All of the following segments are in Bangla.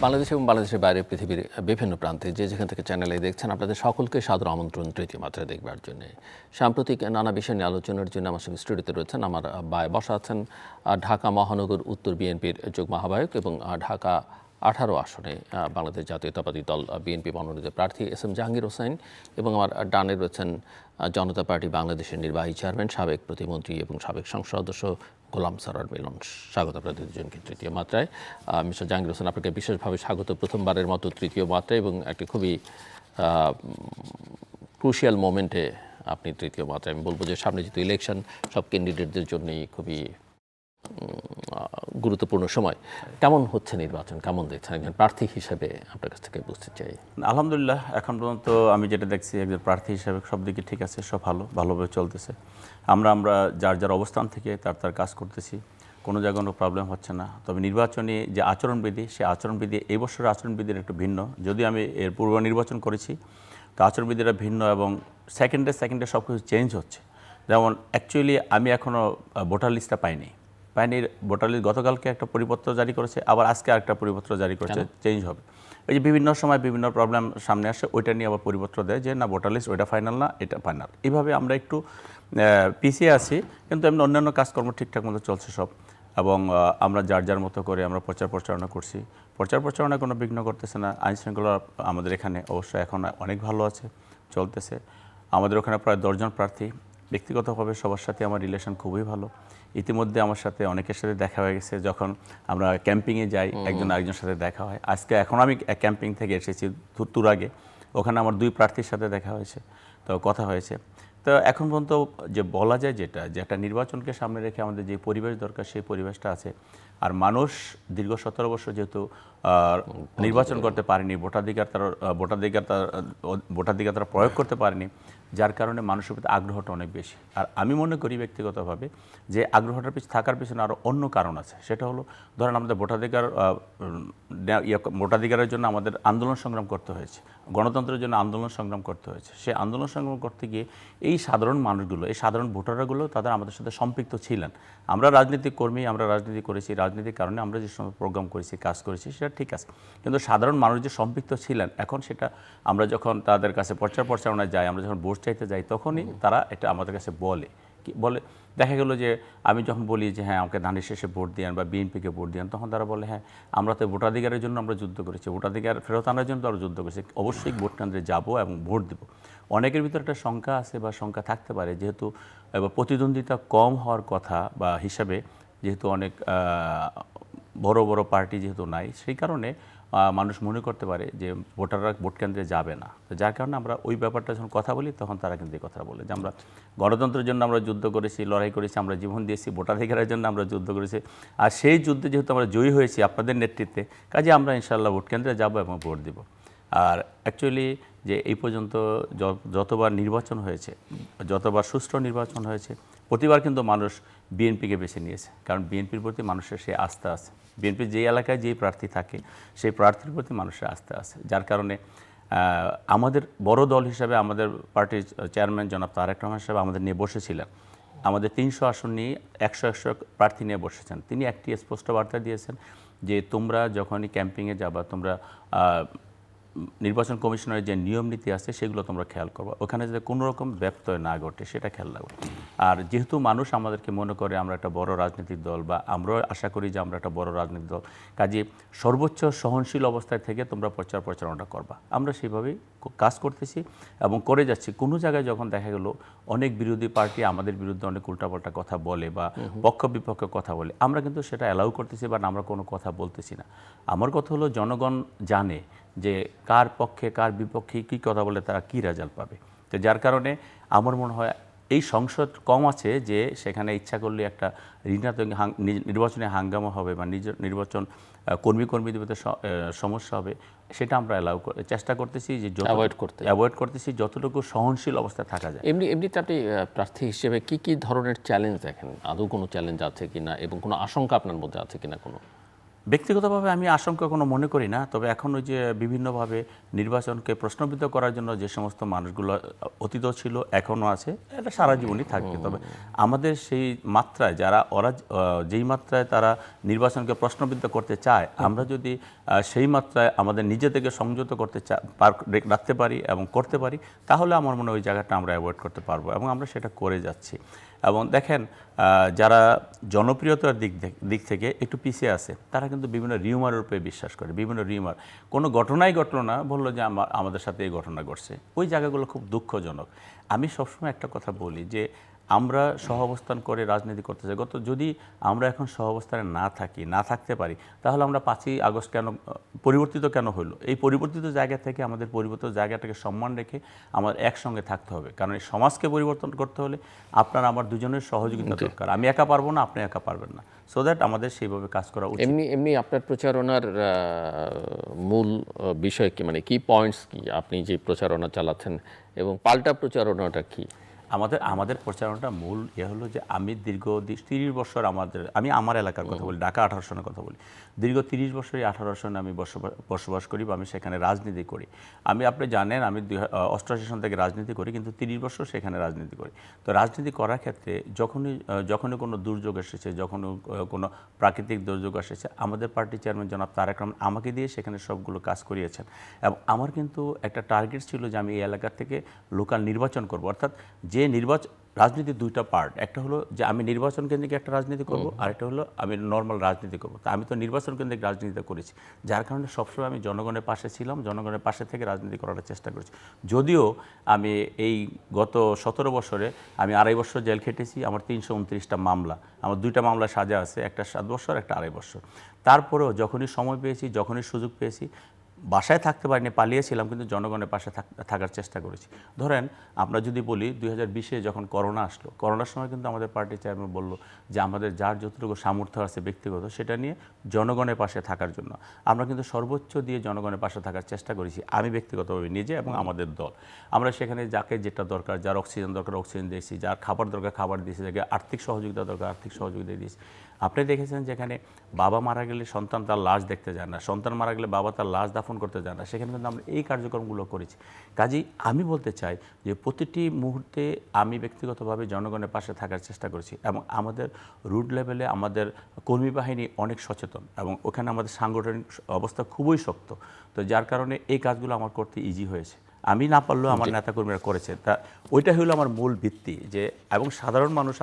বাংলাদেশ এবং বাংলাদেশের বাইরে পৃথিবীর বিভিন্ন প্রান্তে যে যেখান থেকে চ্যানেলে দেখছেন আপনাদের সকলকে সাদর আমন্ত্রণ তৃতীয় মাত্রায় দেখবার জন্য। সাম্প্রতিক নানা বিষয় নিয়ে আলোচনার জন্য আমার সঙ্গে স্টুডিওতে রয়েছেন আমার বায়ে বসা আছেন ঢাকা মহানগর উত্তর বিএনপির যুগ্ম আহ্বায়ক এবং ঢাকা 18 আসনে বাংলাদেশ জাতীয়তাবাদী দল বিএনপি মনোনীত প্রার্থী এস এম জাহাঙ্গীর হোসেন এবং আমার ডানে রয়েছেন জনতা পার্টি বাংলাদেশের নির্বাহী চেয়ারম্যান সাবেক প্রতিমন্ত্রী এবং সাবেক সংসদ সদস্য গোলাম সরোয়ার মিলন। স্বাগত আপনাদের দুজনকে তৃতীয় মাত্রায়। মিস্টার জাহাঙ্গীর হোসেন, আপনাকে বিশেষভাবে স্বাগত প্রথমবারের মতো তৃতীয় মাত্রায় এবং একটি খুবই ক্রুশিয়াল মোমেন্টে আপনি তৃতীয় মাত্রায়। আমি বলবো যে সামনে যেহেতু ইলেকশন, সব ক্যান্ডিডেটদের জন্যই খুবই গুরুত্বপূর্ণ সময়। কেমন হচ্ছে নির্বাচন, কেমন দেখছেন একজন প্রার্থী হিসেবে? আপনার কাছ থেকে বুঝতে চাই। আলহামদুলিল্লাহ, এখন পর্যন্ত আমি যেটা দেখছি একজন প্রার্থী হিসেবে সব দিকে ঠিক আছে, সব ভালোভাবে চলতেছে। আমরা যার অবস্থান থেকে তার কাজ করতেছি, কোনো জায়গায় কোনো প্রবলেম হচ্ছে না। তবে নির্বাচনী যে আচরণবিধি, সেই আচরণবিধি এই বছরের আচরণবিধির একটু ভিন্ন। যদি আমি এর পূর্ব নির্বাচন করেছি, তো আচরণবিধিটা ভিন্ন এবং সেকেন্ডে সব কিছু চেঞ্জ হচ্ছে। যেমন অ্যাকচুয়ালি আমি এখনও ভোটার লিস্টটা পাইনি। ভোটার লিস্ট গতকালকে একটা পরিপত্র জারি করেছে, আবার আজকে আরেকটা পরিপত্র জারি করেছে, চেঞ্জ হবে। ওই যে বিভিন্ন সময় বিভিন্ন প্রবলেম সামনে আসে, ওইটা নিয়ে আবার পরিপত্র দেয় যে না ভোটার লিস্ট ওইটা ফাইনাল না, এটা ফাইনাল। এইভাবে আমরা একটু পিছিয়ে আছি, কিন্তু এমনি অন্যান্য কাজকর্ম ঠিকঠাক মতো চলছে সব। এবং আমরা যার মতো করে আমরা প্রচার প্রচারণা করছি। প্রচার প্রচারণা কোনো বিঘ্ন করতেছে না। আইনশৃঙ্খলা আমাদের এখানে অবশ্যই এখন অনেক ভালো আছে, চলতেছে। আমাদের ওখানে প্রায় 10 জন প্রার্থী। ব্যক্তিগতভাবে সবার সাথে আমার রিলেশন খুবই ভালো। ইতিমধ্যে আমার সাথে অনেকের সাথে দেখা হয়ে গেছে। যখন আমরা ক্যাম্পিংয়ে যাই, একজন আরেকজনের সাথে দেখা হয়। এখন আমি ক্যাম্পিং থেকে এসেছি তুরাগে, ওখানে আমার 2 প্রার্থীর সাথে দেখা হয়েছে, তো কথা হয়েছে। তো এখন পর্যন্ত যে বলা যায় যে একটা নির্বাচনকে সামনে রেখে আমাদের যে পরিবেশ দরকার, সেই পরিবেশটা আছে। আর মানুষ দীর্ঘ 17 বছর যেহেতু নির্বাচন করতে পারেনি, ভোটাধিকার তারা প্রয়োগ করতে পারেনি, যার কারণে মানুষের প্রতি আগ্রহটা অনেক বেশি। আর আমি মনে করি ব্যক্তিগতভাবে যে আগ্রহটার থাকার পিছনে আরও অন্য কারণ আছে। সেটা হলো, ধরেন আমাদের ভোটাধিকারের জন্য আমাদের আন্দোলন সংগ্রাম করতে হয়েছে, গণতন্ত্রের জন্য আন্দোলন সংগ্রাম করতে হয়েছে। সেই আন্দোলন সংগ্রাম করতে গিয়ে এই সাধারণ মানুষগুলো, এই সাধারণ ভোটারগুলো তাদের আমাদের সাথে সম্পৃক্ত ছিলেন। আমরা রাজনৈতিক কর্মী, আমরা রাজনীতি করেছি, রাজনীতির কারণে আমরা যে সময় প্রোগ্রাম করেছি, কাজ করেছি, সেটা ঠিক আছে। কিন্তু সাধারণ মানুষ যে সম্পৃক্ত ছিলেন, এখন সেটা আমরা যখন তাদের কাছে প্রচারণায় যাই, আমরা যখন ভোট চাইতে যাই, তখনই তারা এটা আমাদের কাছে বলে দেখা গেলো যে আমি যখন বলি যে হ্যাঁ আমাকে ধানের শেষে ভোট দিয়ান বা বিএনপিকে ভোট দিয়ান, তখন তারা বলে হ্যাঁ আমরা তো ভোটাধিকারের জন্য আমরা যুদ্ধ করেছি, ভোটাধিকার ফেরত আনার জন্য আমরা যুদ্ধ করেছি, অবশ্যই ভোট কেন্দ্রে যাবো এবং ভোট দেবো। অনেকের ভিতরে একটা শঙ্কা আছে বা শঙ্কা থাকতে পারে, যেহেতু প্রতিদ্বন্দ্বিতা কম হওয়ার কথা বা হিসাবে, যেহেতু অনেক বড় বড় পার্টি যেহেতু নাই, সেই কারণে মানুষ মনে করতে পারে যে ভোটাররা ভোট কেন্দ্রে যাবে না। তো যার কারণে আমরা ওই ব্যাপারটা যখন কথা বলি, তখন তারা কিন্তু এই কথা বলে যে আমরা গণতন্ত্রের জন্য আমরা যুদ্ধ করেছি, লড়াই করেছি, আমরা জীবন দিয়েছি, ভোটাধিকারের জন্য আমরা যুদ্ধ করেছি। আর সেই যুদ্ধে যেহেতু আমরা জয়ী হয়েছি আপনাদের নেতৃত্বে, কাজে আমরা ইনশাআল্লাহ ভোট কেন্দ্রে যাবো এবং ভোট দেব। আর অ্যাকচুয়ালি যে এই পর্যন্ত যতবার নির্বাচন হয়েছে, যতবার সুষ্ঠু নির্বাচন হয়েছে, প্রতিবার কিন্তু মানুষ বিএনপিকে বেছে নিয়েছে, কারণ বিএনপির প্রতি মানুষের সে আস্থা আছে। বিএনপির যেই এলাকায় যেই প্রার্থী থাকে, সেই প্রার্থীর প্রতি মানুষের আস্থা আছে। যার কারণে আমাদের বড় দল হিসাবে আমাদের পার্টির চেয়ারম্যান জনাব তারেক রহমান সাহেব আমাদের নিয়ে বসেছিলেন। আমাদের 300 আসন নিয়ে 100 প্রার্থী নিয়ে বসেছেন। তিনি একটি স্পষ্ট বার্তা দিয়েছেন যে তোমরা যখনই ক্যাম্পিংয়ে যাবা, তোমরা নির্বাচন কমিশনের যে নিয়ম নীতি আছে সেগুলো তোমরা খেয়াল করবা, ওখানে যাতে কোনো রকম ব্যত্যয় না ঘটে সেটা খেয়াল রাখবে। আর যেহেতু মানুষ আমাদেরকে মনে করে আমরা একটা বড় রাজনৈতিক দল, বা আমরাও আশা করি যে আমরা একটা বড় রাজনৈতিক দল, কাজে সর্বোচ্চ সহনশীল অবস্থায় থেকে তোমরা প্রচারণা করবা। আমরা সেইভাবেই কাজ করতেছি এবং করে যাচ্ছি। কোনো জায়গায় যখন দেখা গেল অনেক বিরোধী পার্টি আমাদের বিরুদ্ধে অনেক উল্টাপাল্টা কথা বলে বা পক্ষ বিপক্ষে কথা বলে, আমরা কিন্তু সেটা অ্যালাউ করতেছি বা আমরা কোনো কথা বলতেছি না। আমার কথা হলো, জনগণ জানে যে কার পক্ষে কার বিপক্ষে কী কথা বলে তারা কী রেজাল্ট পাবে। তো যার কারণে আমার মনে হয় এই সংসদ কম আছে যে সেখানে ইচ্ছা করলে একটা নির্বাচনে হাঙ্গামা হবে বা নির্বাচন কর্মীদের ভিতরে সমস্যা হবে, সেটা আমরা চেষ্টা করতেছি যে অ্যাভয়েড করতেছি যতটুকু সহনশীল অবস্থায় থাকা যায়। এমনিতে আপনি প্রার্থী হিসেবে কি ধরনের চ্যালেঞ্জ দেখেন? আদৌ কোনো চ্যালেঞ্জ আছে কিনা এবং কোনো আশঙ্কা আপনার মধ্যে আছে কিনা? কোনো ব্যক্তিগতভাবে আমি আশঙ্কা কোনো মনে করি না, তবে এখন ওই যে বিভিন্নভাবে নির্বাচনকে প্রশ্নবিদ্ধ করার জন্য যে সমস্ত মানুষগুলো অতীতও ছিল এখনও আছে, এটা সারা জীবনই থাকবে। তবে আমাদের সেই মাত্রায় যারা যেই মাত্রায় তারা নির্বাচনকে প্রশ্নবিদ্ধ করতে চায়, আমরা যদি সেই মাত্রায় আমাদের নিজে থেকে সংযত করতে রাখতে পারি এবং করতে পারি, তাহলে আমার মনে হয় ওই জায়গাটা আমরা অ্যাভয়েড করতে পারবো এবং আমরা সেটা করে যাচ্ছি। এবং দেখেন, যারা জনপ্রিয়তার দিক থেকে একটু পিছিয়ে আছে, তারা কিন্তু বিভিন্ন রিউমারের উপরে বিশ্বাস করে। বিভিন্ন রিউমার, কোনো ঘটনাই ঘটলো না, বললো যে আমাদের সাথে এই ঘটনা ঘটছে। ওই জায়গাগুলো খুব দুঃখজনক। আমি সবসময় একটা কথা বলি যে আমরা সহাবস্থান করে রাজনীতি করতে চাই। যদি আমরা এখন সহাবস্থানে না থাকতে পারি, তাহলে আমরা 5ই আগস্ট পরিবর্তিত কেন হলো? এই পরিবর্তিত জায়গা থেকে আমাদের পরিবর্তিত জায়গাটাকে সম্মান রেখে আমার একসঙ্গে থাকতে হবে। কারণ এই সমাজকে পরিবর্তন করতে হলে আপনার আমার দুজনের সহযোগিতা দরকার। আমি একা পারবো না, আপনি একা পারবেন না। সো দ্যাট আমাদের সেইভাবে কাজ করা উচিত। এমনি আপনার প্রচারণার মূল বিষয় কি, মানে কি পয়েন্টস কি আপনি যে প্রচারণা চালাচ্ছেন, এবং পাল্টা প্রচারণাটা কি? আমাদের প্রচারণাটা মূল হলো যে আমি দীর্ঘ 30 বছর আমি আমার এলাকার কথা বলি, ঢাকা 18 সনের কথা বলি। দীর্ঘ 30 বছরই 18 সনে আমি বসবাস করি বা আমি সেখানে রাজনীতি করি। আপনি জানেন আমি 88 সন থেকে রাজনীতি করি, কিন্তু 30 বছর সেখানে রাজনীতি করি। তো রাজনীতি করার ক্ষেত্রে যখনই কোনো দুর্যোগ এসেছে, যখন কোনো প্রাকৃতিক দুর্যোগ এসেছে, আমাদের পার্টি চেয়ারম্যান জনাব তারেক রহমান আমাকে দিয়ে সেখানে সবগুলো কাজ করিয়েছেন। এবং আমার কিন্তু একটা টার্গেট ছিল যে আমি এই এলাকা থেকে লোকাল নির্বাচন করব। অর্থাৎ যে রাজনীতির দুইটা পার্ট, একটা হলো যে আমি নির্বাচন কেন্দ্রিক একটা রাজনীতি করব, আরেকটা হলো আমি নর্মাল রাজনীতি করব। তো আমি তো নির্বাচন কেন্দ্রিক রাজনীতিটা করেছি, যার কারণে সবসময় আমি জনগণের পাশে ছিলাম, জনগণের পাশে থেকে রাজনীতি করার চেষ্টা করেছি। যদিও আমি এই গত 17 বছরে আমি 2.5 বছর জেল খেটেছি, আমার 329টা মামলা, আমার 2টা মামলা সাজা আছে, একটা 7 বছর, একটা 2.5 বছর। তারপরেও যখনই সময় পেয়েছি, যখনই সুযোগ পেয়েছি, বাসায় থাকতে পারিনি, পালিয়েছিলাম, কিন্তু জনগণের পাশে থাকার চেষ্টা করেছি। ধরেন আমরা যদি বলি 2020-এ যখন করোনা আসলো, করোনার সময় কিন্তু আমাদের পার্টি চেয়ারম্যান বলল যে আমাদের যার যতটুকু সামর্থ্য আছে ব্যক্তিগত, সেটা নিয়ে জনগণের পাশে থাকার জন্য আমরা কিন্তু সর্বোচ্চ দিয়ে জনগণের পাশে থাকার চেষ্টা করেছি, আমি ব্যক্তিগতভাবে নিজে এবং আমাদের দল। আমরা সেখানে যাকে যেটা দরকার, যার অক্সিজেন দরকার অক্সিজেন দিয়েছি, যার খাবার দরকার খাবার দিয়েছি, যাকে আর্থিক সহযোগিতা দরকার আর্থিক সহযোগিতা দিয়েছি। আপনি দেখেছেন যেখানে বাবা মারা গেলে সন্তান তার লাশ দেখতে যায় না, সন্তান মারা গেলে বাবা তার লাশ দাফন করতে যায় না, সেখানে কিন্তু আমরা এই কার্যক্রমগুলো করেছি। কাজেই আমি বলতে চাই যে প্রতিটি মুহূর্তে আমি ব্যক্তিগতভাবে জনগণের পাশে থাকার চেষ্টা করেছি এবং আমাদের রুট লেভেলে আমাদের কর্মী বাহিনী অনেক সচেতন এবং ওখানে আমাদের সাংগঠনিক অবস্থা খুবই শক্ত। তো যার কারণে এই কাজগুলো আমার করতে ইজি হয়েছে। আমি না পারলেও আমার নেতাকর্মীরা করেছে। তা ওইটা হলো আমার মূল ভিত্তি। যে এবং সাধারণ মানুষ,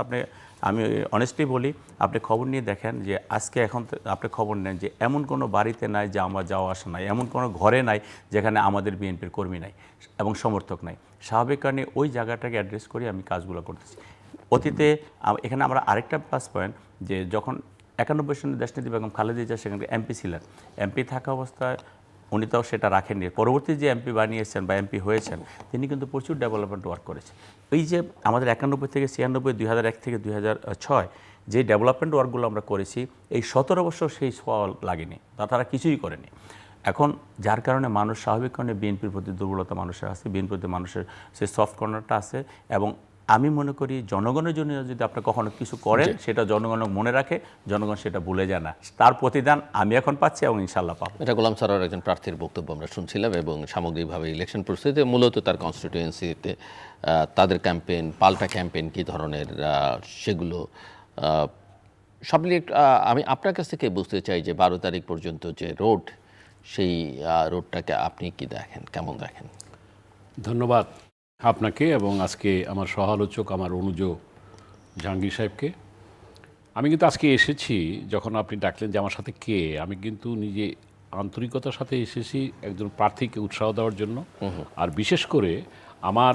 আমি অনেস্টলি বলি, আপনি খবর নিয়ে দেখেন যে আজকে এখন আপনি খবর নেন যে এমন কোনো বাড়িতে নাই যে আমার যাওয়া আসা নাই, এমন কোনো ঘরে নাই যেখানে আমাদের বিএনপির কর্মী নাই এবং সমর্থক নাই। স্বাভাবিক কারণে ওই জায়গাটাকে অ্যাড্রেস করে আমি কাজগুলো করতেছি। অতীতে এখানে আমরা আরেকটা প্লাস পয়েন্ট, যে যখন 91 সনে দেশনেত্রী বেগম খালেদা জিয়া সেখানে এমপি ছিলেন, এমপি থাকা অবস্থায় উনি তাও সেটা রাখেননি। পরবর্তী যে এমপি বানিয়েছেন বা এমপি হয়েছেন, তিনি কিন্তু প্রচুর ডেভেলপমেন্ট ওয়ার্ক করেছেন। এই যে আমাদের 91 থেকে 96, 2001 থেকে 2006 যে ডেভেলপমেন্ট ওয়ার্কগুলো আমরা করেছি, এই 17 বছর সেই ফল লাগেনি, তারা কিছুই করেনি। এখন যার কারণে মানুষ স্বাভাবিক কারণে বিএনপির প্রতি দুর্বলতা মানুষের আছে, বিএনপির প্রতি মানুষের সেই সফট কর্নারটা আছে। এবং আমি মনে করি জনগণের জন্য যদি আপনি কখনো কিছু করেন, সেটা জনগণ মনে রাখে, জনগণ সেটা ভুলে যায় না। তার প্রতিদান আমি এখন পাচ্ছি এবং ইনশাল্লাহ পাবো। এটা গোলাম সারোয়ার একজন প্রার্থীর বক্তব্য আমরা শুনছিলাম, এবং সামগ্রিকভাবে ইলেকশন পরিস্থিতিতে মূলত তার কনস্টিটিউয়েন্সিতে তাদের ক্যাম্পেইন, পাল্টা ক্যাম্পেইন কী ধরনের, সেগুলো সব নিয়ে আমি আপনার কাছ থেকে বুঝতে চাই যে 12 তারিখ পর্যন্ত যে রোড, সেই রোডটাকে আপনি কি দেখেন, কেমন দেখেন? ধন্যবাদ আপনাকে এবং আজকে আমার সহালোচক আমার অনুজ জাহাঙ্গীর সাহেবকে। আমি কিন্তু আজকে এসেছি, যখন আপনি ডাকলেন যে আমার সাথে কে, আমি কিন্তু নিজে আন্তরিকতার সাথে এসেছি একজন প্রার্থীকে উৎসাহ দেওয়ার জন্য। আর বিশেষ করে আমার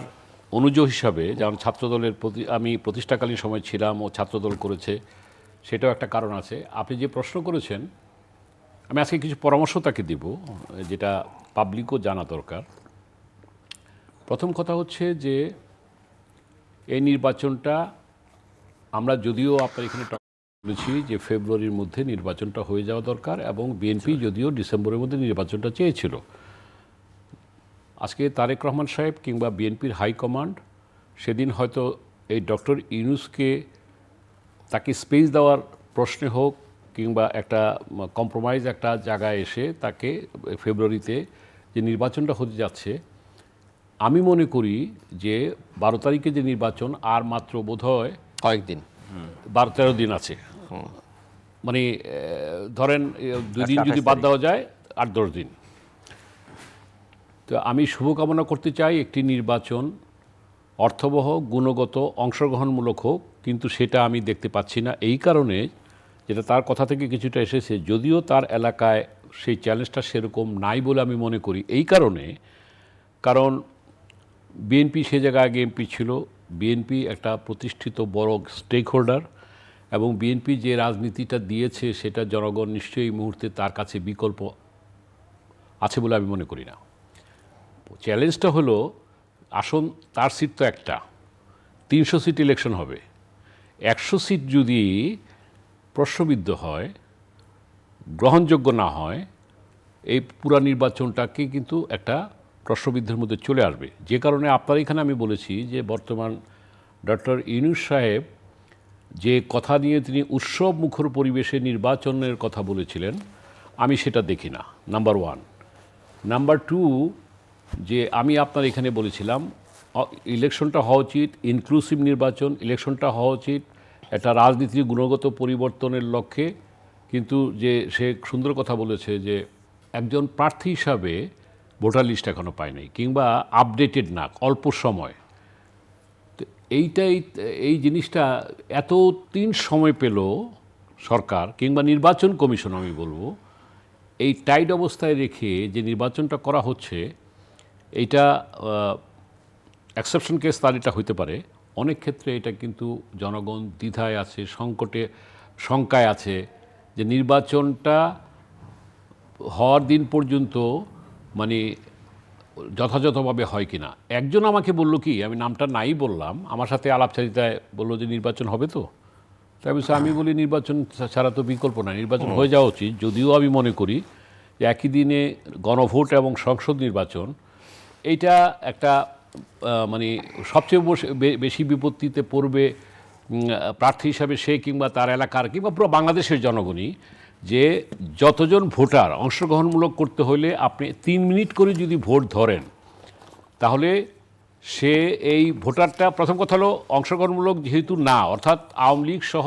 অনুজ হিসাবে, যেমন ছাত্রদলের আমি প্রতিষ্ঠাকালীন সময় ছিলাম, ও ছাত্রদল করেছে, সেটাও একটা কারণ আছে। আপনি যে প্রশ্ন করেছেন, আমি আজকে কিছু পরামর্শ তাকে দিব, যেটা পাবলিকও জানা দরকার। প্রথম কথা হচ্ছে যে এই নির্বাচনটা আমরা, যদিও আপনার এখানে বলেছি যে ফেব্রুয়ারির মধ্যে নির্বাচনটা হয়ে যাওয়া দরকার, এবং বিএনপি যদিও ডিসেম্বরের মধ্যে নির্বাচনটা চেয়েছিল, আজকে তারেক রহমান সাহেব কিংবা বিএনপির হাইকমান্ড সেদিন হয়তো এই ডক্টর ইউনূসকে তাকে স্পেস দেওয়ার প্রশ্নে হোক কিংবা একটা কম্প্রোমাইজ একটা জায়গায় এসে তাকে ফেব্রুয়ারিতে যে নির্বাচনটা হতে যাচ্ছে, আমি মনে করি যে 12 তারিখে যে নির্বাচন আর মাত্র বোধহয় কয়েকদিন 12-13 দিন আছে। মানে ধরেন 2 দিন যদি বাদ দেওয়া যায় 8-10 দিন। তো আমি শুভকামনা করতে চাই একটি নির্বাচন অর্থবহ, গুণগত, অংশগ্রহণমূলক হোক, কিন্তু সেটা আমি দেখতে পাচ্ছি না। এই কারণে, যেটা তার কথা থেকে কিছুটা এসেছে, যদিও তার এলাকায় সেই চ্যালেঞ্জটা সেরকম নাই বলে আমি মনে করি। এই কারণে, কারণ বিএনপি সে জায়গায় আগে এমপি ছিল, বিএনপি একটা প্রতিষ্ঠিত বড় স্টেক হোল্ডার, এবং বিএনপি যে রাজনীতিটা দিয়েছে সেটা জনগণ নিশ্চয়ই এই মুহূর্তে তার কাছে বিকল্প আছে বলে আমি মনে করি না। চ্যালেঞ্জটা হলো, আসন তার সিট তো একটা, 300 সিট ইলেকশন হবে। 100 সিট যদি প্রশ্নবিদ্ধ হয়, গ্রহণযোগ্য না হয়, এই পুরা নির্বাচনটাকে কিন্তু একটা প্রশ্নবিদ্ধের মধ্যে চলে আসবে। যে কারণে আপনার এখানে আমি বলেছি যে বর্তমান ডক্টর ইউনূস সাহেব যে কথা নিয়ে তিনি উৎসব মুখর পরিবেশে নির্বাচনের কথা বলেছিলেন, আমি সেটা দেখি না, নাম্বার 1। নাম্বার 2, যে আমি আপনার এখানে বলেছিলাম ইলেকশনটা হওয়া উচিত ইনক্লুসিভ নির্বাচন, ইলেকশনটা হওয়া উচিত একটা রাজনীতির গুণগত পরিবর্তনের লক্ষ্যে। কিন্তু যে সে সুন্দর কথা বলেছে যে একজন প্রার্থী হিসাবে ভোটার লিস্ট এখনও পায় নাই, কিংবা আপডেটেড না, অল্প সময়। তো এই জিনিসটা এত সময় পেল সরকার কিংবা নির্বাচন কমিশন, আমি বলবো, এই টাইট অবস্থায় রেখে যে নির্বাচনটা করা হচ্ছে, এইটা এক্সেপশন কেস তার এটা হইতে পারে। অনেক ক্ষেত্রে এটা কিন্তু জনগণ দ্বিধায় আছে, শঙ্কায় আছে যে নির্বাচনটা হওয়ার দিন পর্যন্ত মানে যথাযথভাবে হয় কি না। একজন আমাকে বলল কি, আমি নামটা নাই বললাম, আমার সাথে আলাপচারিতায় বললো যে নির্বাচন হবে তো। তাই আমি বলি নির্বাচন ছাড়া তো বিকল্প নাই, নির্বাচন হয়ে যাওয়া উচিত। যদিও আমি মনে করি যে একই দিনে গণভোট এবং সংসদ নির্বাচন, এইটা একটা মানে সবচেয়ে বেশি বিপত্তিতে পড়বে প্রার্থী হিসাবে সে কিংবা তার এলাকার কিংবা পুরো বাংলাদেশের জনগণই। যে যতজন ভোটার অংশগ্রহণমূলক করতে হলে আপনি 3 মিনিট করে যদি ভোট ধরেন, তাহলে সে এই ভোটারটা, প্রথম কথা হলো অংশগ্রহণমূলক যেহেতু না, অর্থাৎ আওয়ামী লীগ সহ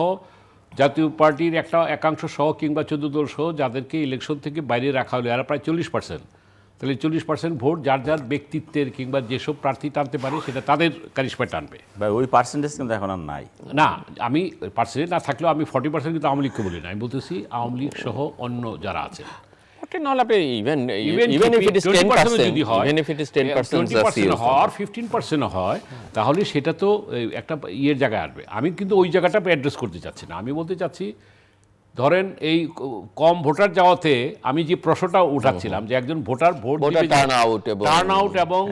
জাতীয় পার্টির একটা একাংশ সহ কিংবা 14 দল সহ যাদেরকে ইলেকশন থেকে বাইরে রাখা হলো, এরা প্রায় 40%। তাহলে 40% ভোট যার যার ব্যক্তিত্বের কিংবা যেসব প্রার্থী টানতে পারে সেটা তাদের কারিশমায় টানবে। ভাই ওই পার্সেন্টেজ কিন্তু এখন আর নাই। না, আমি পার্সেন্টেজ না থাকলেও আমি 40% কিন্তু আওয়ামী লীগকে বলি না, আমি বলতেছি আওয়ামী লীগ সহ অন্য যারা আছে। even if it is 10%, যদি হয়, even if it is 10% 20% হয় আর 15% হয়, তাহলে সেটা তো একটা ইয়ের জায়গায় আসবে। আমি কিন্তু ওই জায়গাটা অ্যাড্রেস করতে চাচ্ছি না। আমি বলতে চাচ্ছি, ধরেন এই কম ভোটার যাওয়াতে আমি যে প্রশ্নটা উঠাচ্ছিলাম যে একজন ভোটার ভোট টার্ন আউট এবং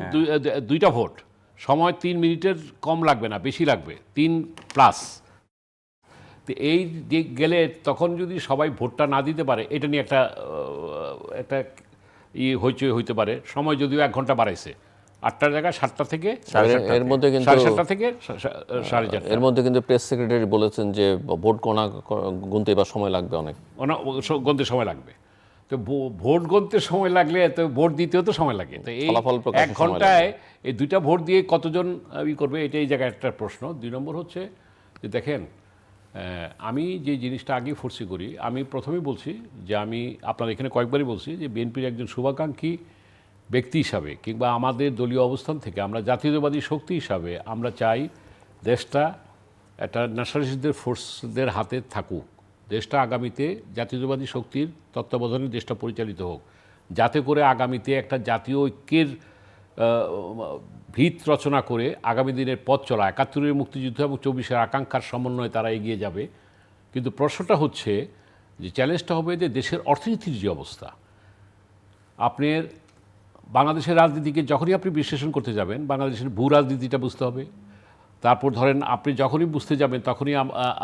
2টা ভোট, সময় 3 মিনিটের কম লাগবে না, বেশি লাগবে, 3+। তো এই যে গেলে তখন যদি সবাই ভোটটা না দিতে পারে, এটা নিয়ে একটা হইচই হইতে পারে। সময় যদিও 1 ঘন্টা বাড়াইছে, 8টার জায়গায় 7টা থেকে এর মধ্যে কিন্তু 7:30 থেকে 4:30। এর মধ্যে কিন্তু প্রেস সেক্রেটারি বলেছেন যে ভোট গুনতে এবার সময় লাগবে, অনেক গুনতে সময় লাগবে। তো ভোট গুনতে সময় লাগলে তো ভোট দিতেও তো সময় লাগে। তো এই 1 ঘন্টায় এই 2টা ভোট দিয়ে কতজন করবে, এটা এই জায়গায় একটা প্রশ্ন। 2 নম্বর হচ্ছে যে দেখেন, আমি যে জিনিসটা আগেই ফোর্সি করি, আমি প্রথমেই বলছি যে আমি আপনার এখানে কয়েকবারই বলছি যে বিএনপির একজন শুভাকাঙ্ক্ষী ব্যক্তি হিসাবে কিংবা আমাদের দলীয় অবস্থান থেকে আমরা জাতীয়তাবাদী শক্তি হিসাবে আমরা চাই দেশটা একটা ন্যাশনালিস্টদের ফোর্সদের হাতে থাকুক, দেশটা আগামীতে জাতীয়তাবাদী শক্তির তত্ত্বাবধানে দেশটা পরিচালিত হোক, যাতে করে আগামীতে একটা জাতীয় ঐক্যের ভিত রচনা করে আগামী দিনের পথ চলা, ৭১-এর মুক্তিযুদ্ধ এবং ২৪-এর আকাঙ্ক্ষার সমন্বয়ে তারা এগিয়ে যাবে। কিন্তু প্রশ্নটা হচ্ছে যে চ্যালেঞ্জটা হবে যে দেশের অর্থনীতির যে অবস্থা, আপনার বাংলাদেশের রাজনীতিকে যখনই আপনি বিশ্লেষণ করতে যাবেন, বাংলাদেশের ভূ রাজনীতিটা বুঝতে হবে। তারপর ধরেন আপনি যখনই বুঝতে যাবেন তখনই